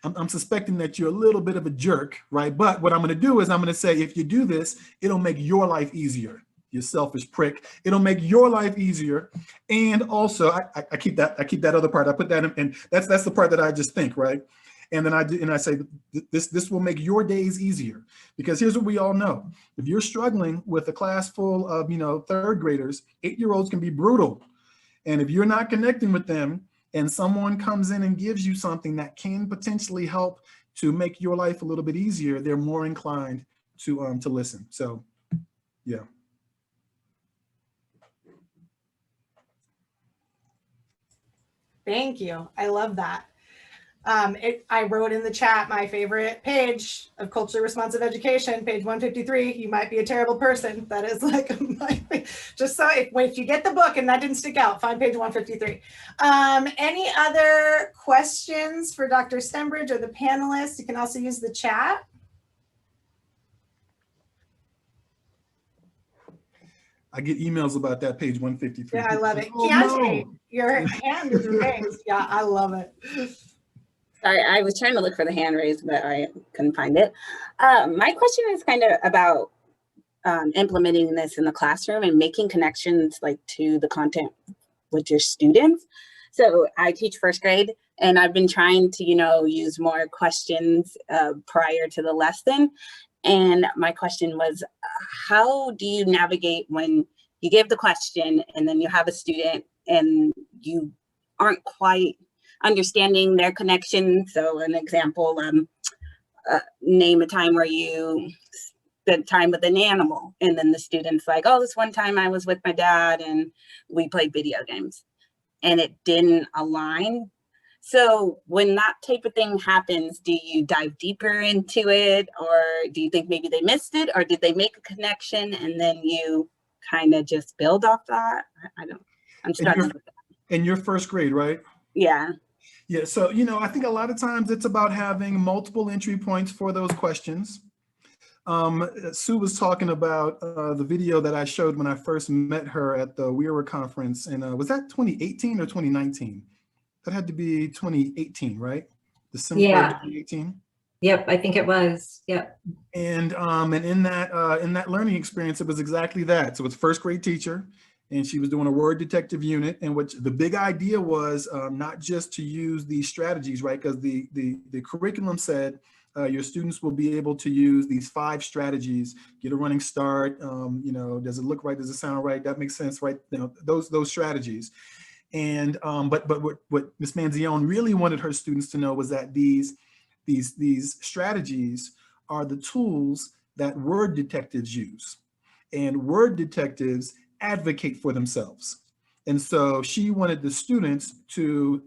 I'm suspecting that you're a little bit of a jerk, right? But what I'm gonna do is I'm gonna say, if you do this, it'll make your life easier. You selfish prick. It'll make your life easier, and also I keep that other part. I put that in, and that's the part that I just think, right? And then I say, this will make your days easier, because here's what we all know. If you're struggling with a class full of, you know, third graders, 8-year-olds can be brutal. And if you're not connecting with them and someone comes in and gives you something that can potentially help to make your life a little bit easier, they're more inclined to listen. So, yeah. Thank you. I love that. I wrote in the chat my favorite page of culturally responsive education, page 153. You might be a terrible person. That is like just so if you get the book and that didn't stick out, find page 153. Any other questions for Dr. Stembridge or the panelists? You can also use the chat. I get emails about that page 153. Yeah, I love it. Oh, Keontae, no. your hand is raised. Yeah, I love it. Sorry, I was trying to look for the hand raised, but I couldn't find it. My question is kind of about implementing this in the classroom and making connections like to the content with your students. So I teach first grade, and I've been trying to, you know, use more questions prior to the lesson. And my question was, how do you navigate when you give the question and then you have a student and you aren't quite understanding their connection? So an example, name a time where you spent time with an animal, and then the student's like, oh, this one time I was with my dad and we played video games, and it didn't align. So when that type of thing happens, do you dive deeper into it, or do you think maybe they missed it, or did they make a connection and then you kind of just build off that? I'm struggling with that. In your first grade, right? Yeah. Yeah, so, you know, I think a lot of times it's about having multiple entry points for those questions. Sue was talking about the video that I showed when I first met her at the WERA conference. And was that 2018 or 2019? That had to be 2018, right? December 2018? Yep, I think it was. Yep. And in that learning experience, it was exactly that. So it's first grade teacher, and she was doing a word detective unit, and which the big idea was not just to use these strategies, right? Because the curriculum said your students will be able to use these 5 strategies: get a running start, you know, does it look right, does it sound right, that makes sense, right? You know, those strategies. And but what Ms. Manzione really wanted her students to know was that these strategies are the tools that word detectives use, and word detectives advocate for themselves. And so she wanted the students to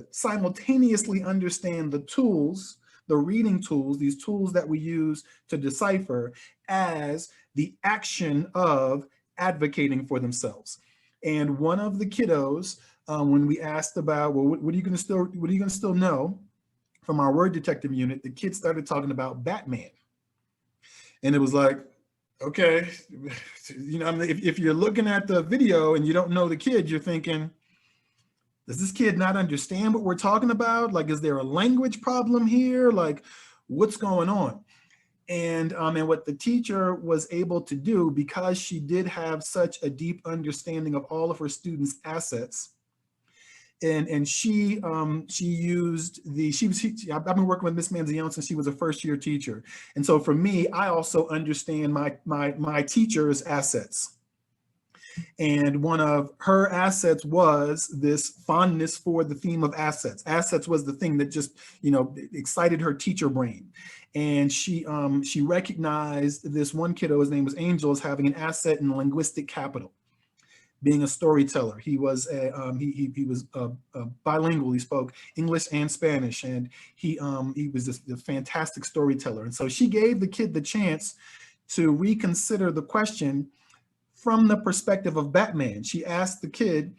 simultaneously understand the tools, the reading tools, these tools that we use to decipher, as the action of advocating for themselves. And one of the kiddos, when we asked about, well, what are you going to still know from our word detective unit, the kid started talking about Batman. And it was like, okay, you know, if you're looking at the video and you don't know the kid, you're thinking, does this kid not understand what we're talking about? Like, is there a language problem here? Like, what's going on? And what the teacher was able to do, because she did have such a deep understanding of all of her students' assets, and she used I've been working with Miss Manzione since she was a first-year teacher, and so for me, I also understand my teacher's assets. And one of her assets was this fondness for the theme of assets. Assets was the thing that just, you know, excited her teacher brain. And she recognized this one kiddo, his name was Angel, as having an asset in linguistic capital. being a storyteller. He was he was bilingual. He spoke English and Spanish, and he was just a fantastic storyteller. And so she gave the kid the chance to reconsider the question from the perspective of Batman. She asked the kid,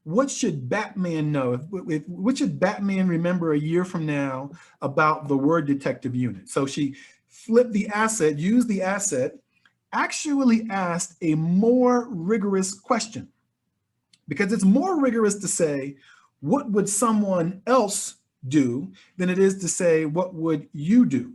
what should Batman know? What should Batman remember a year from now about the word detective unit? So she flipped the asset, used the asset, actually asked a more rigorous question, because it's more rigorous to say, what would someone else do, than it is to say, what would you do?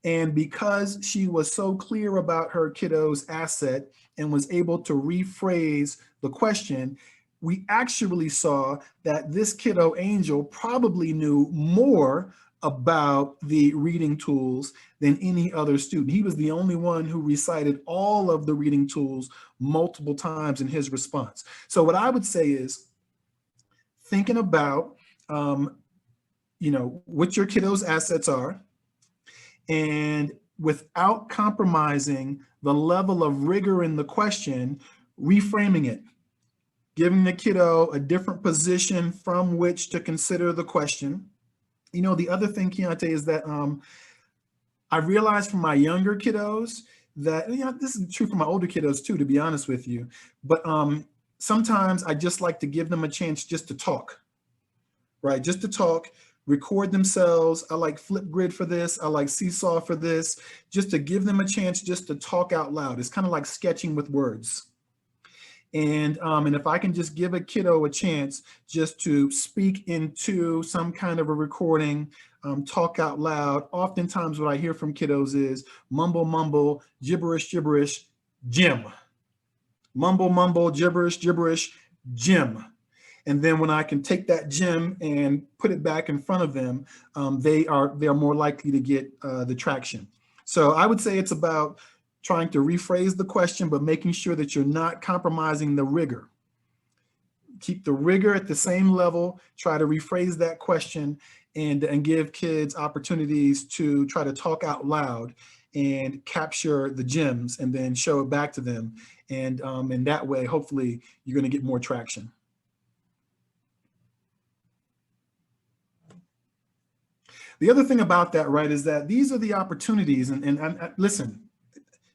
And because she was so clear about her kiddo's asset and was able to rephrase the question, we actually saw that this kiddo Angel probably knew more about the reading tools than any other student. He was the only one who recited all of the reading tools multiple times in his response. So what I would say is, thinking about you know, what your kiddo's assets are, and without compromising the level of rigor in the question, reframing it, giving the kiddo a different position from which to consider the question. You know, the other thing, Keontae, is that I realized from my younger kiddos that, you know, this is true for my older kiddos too, to be honest with you, but sometimes I just like to give them a chance just to talk, right? Just to talk, record themselves. I like Flipgrid for this. I like Seesaw for this, just to give them a chance just to talk out loud. It's kind of like sketching with words. And if I can just give a kiddo a chance just to speak into some kind of a recording, talk out loud, oftentimes what I hear from kiddos is mumble, mumble, gibberish, gibberish, Jim. Mumble, mumble, gibberish, gibberish, Jim. And then when I can take that gem and put it back in front of them, they are more likely to get the traction. So I would say it's about trying to rephrase the question, but making sure that you're not compromising the rigor. Keep the rigor at the same level, try to rephrase that question, and give kids opportunities to try to talk out loud and capture the gems and then show it back to them. And in that way, hopefully, you're going to get more traction. The other thing about that, right, is that these are the opportunities, and listen,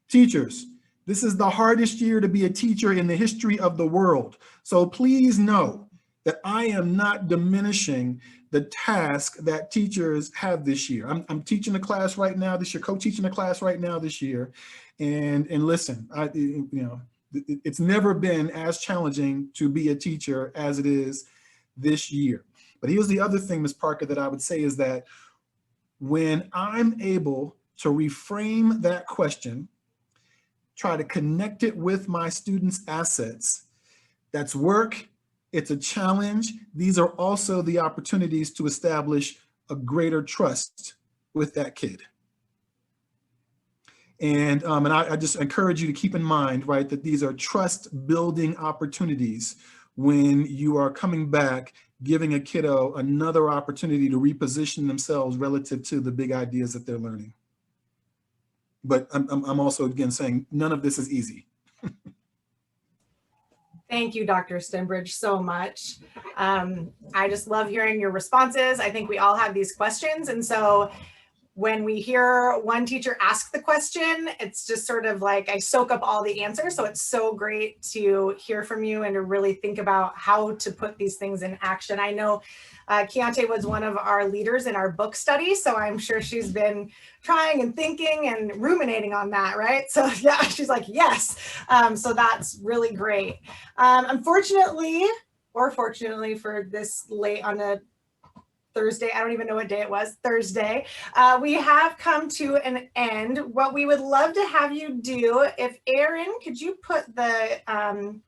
teachers, this is the hardest year to be a teacher in the history of the world. So please know that I am not diminishing the task that teachers have this year. I'm teaching a class right now this year, co-teaching a class right now this year. And listen, you know, it's never been as challenging to be a teacher as it is this year. But here's the other thing, Ms. Parker, that I would say is that when I'm able to reframe that question, try to connect it with my students' assets, that's work, it's a challenge. These are also the opportunities to establish a greater trust with that kid. And I just encourage you to keep in mind, right, that these are trust building opportunities when you are coming back, giving a kiddo another opportunity to reposition themselves relative to the big ideas that they're learning. But I'm also, again, saying none of this is easy. Thank you, Dr. Stembridge, so much. I just love hearing your responses. I think we all have these questions. And so when we hear one teacher ask the question, it's just sort of like I soak up all the answers. So it's so great to hear from you and to really think about how to put these things in action. I know Keontae was one of our leaders in our book study, so I'm sure she's been trying and thinking and ruminating on that, right? So yeah, she's like, yes. So that's really great. Unfortunately, or fortunately for this late on a Thursday, I don't even know what day it was, Thursday, we have come to an end. What we would love to have you do, if Erin, could you put the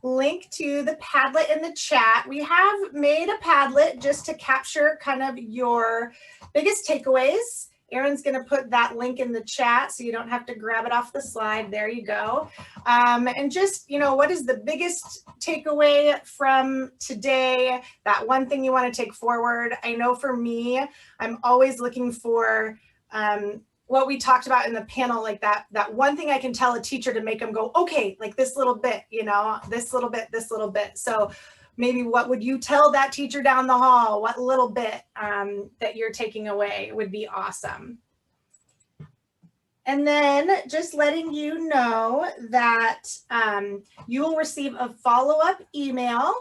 link to the Padlet in the chat? We have made a Padlet just to capture kind of your biggest takeaways. Erin's going to put that link in the chat so you don't have to grab it off the slide. There you go. And just, you know, what is the biggest takeaway from today? That one thing you want to take forward. I know for me, I'm always looking for what we talked about in the panel, like that one thing I can tell a teacher to make them go, okay, like this little bit, you know, this little bit, this little bit. So maybe what would you tell that teacher down the hall? What little bit that you're taking away would be awesome. And then just letting you know that you will receive a follow-up email,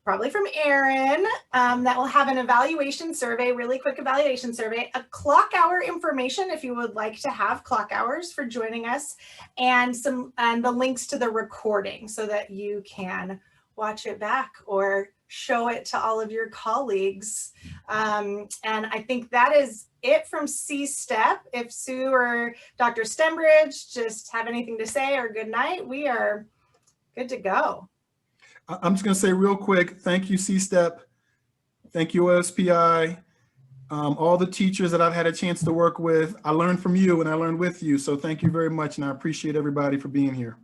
probably from Erin, that will have an evaluation survey, really quick evaluation survey, a clock hour information if you would like to have clock hours for joining us, and the links to the recording so that you can watch it back or show it to all of your colleagues. And I think that is it from C-STEP. If Sue or Dr. Stembridge just have anything to say or good night, we are good to go. I'm just going to say real quick, thank you, C-STEP. Thank you, OSPI. All the teachers that I've had a chance to work with, I learned from you and I learned with you. So thank you very much. And I appreciate everybody for being here.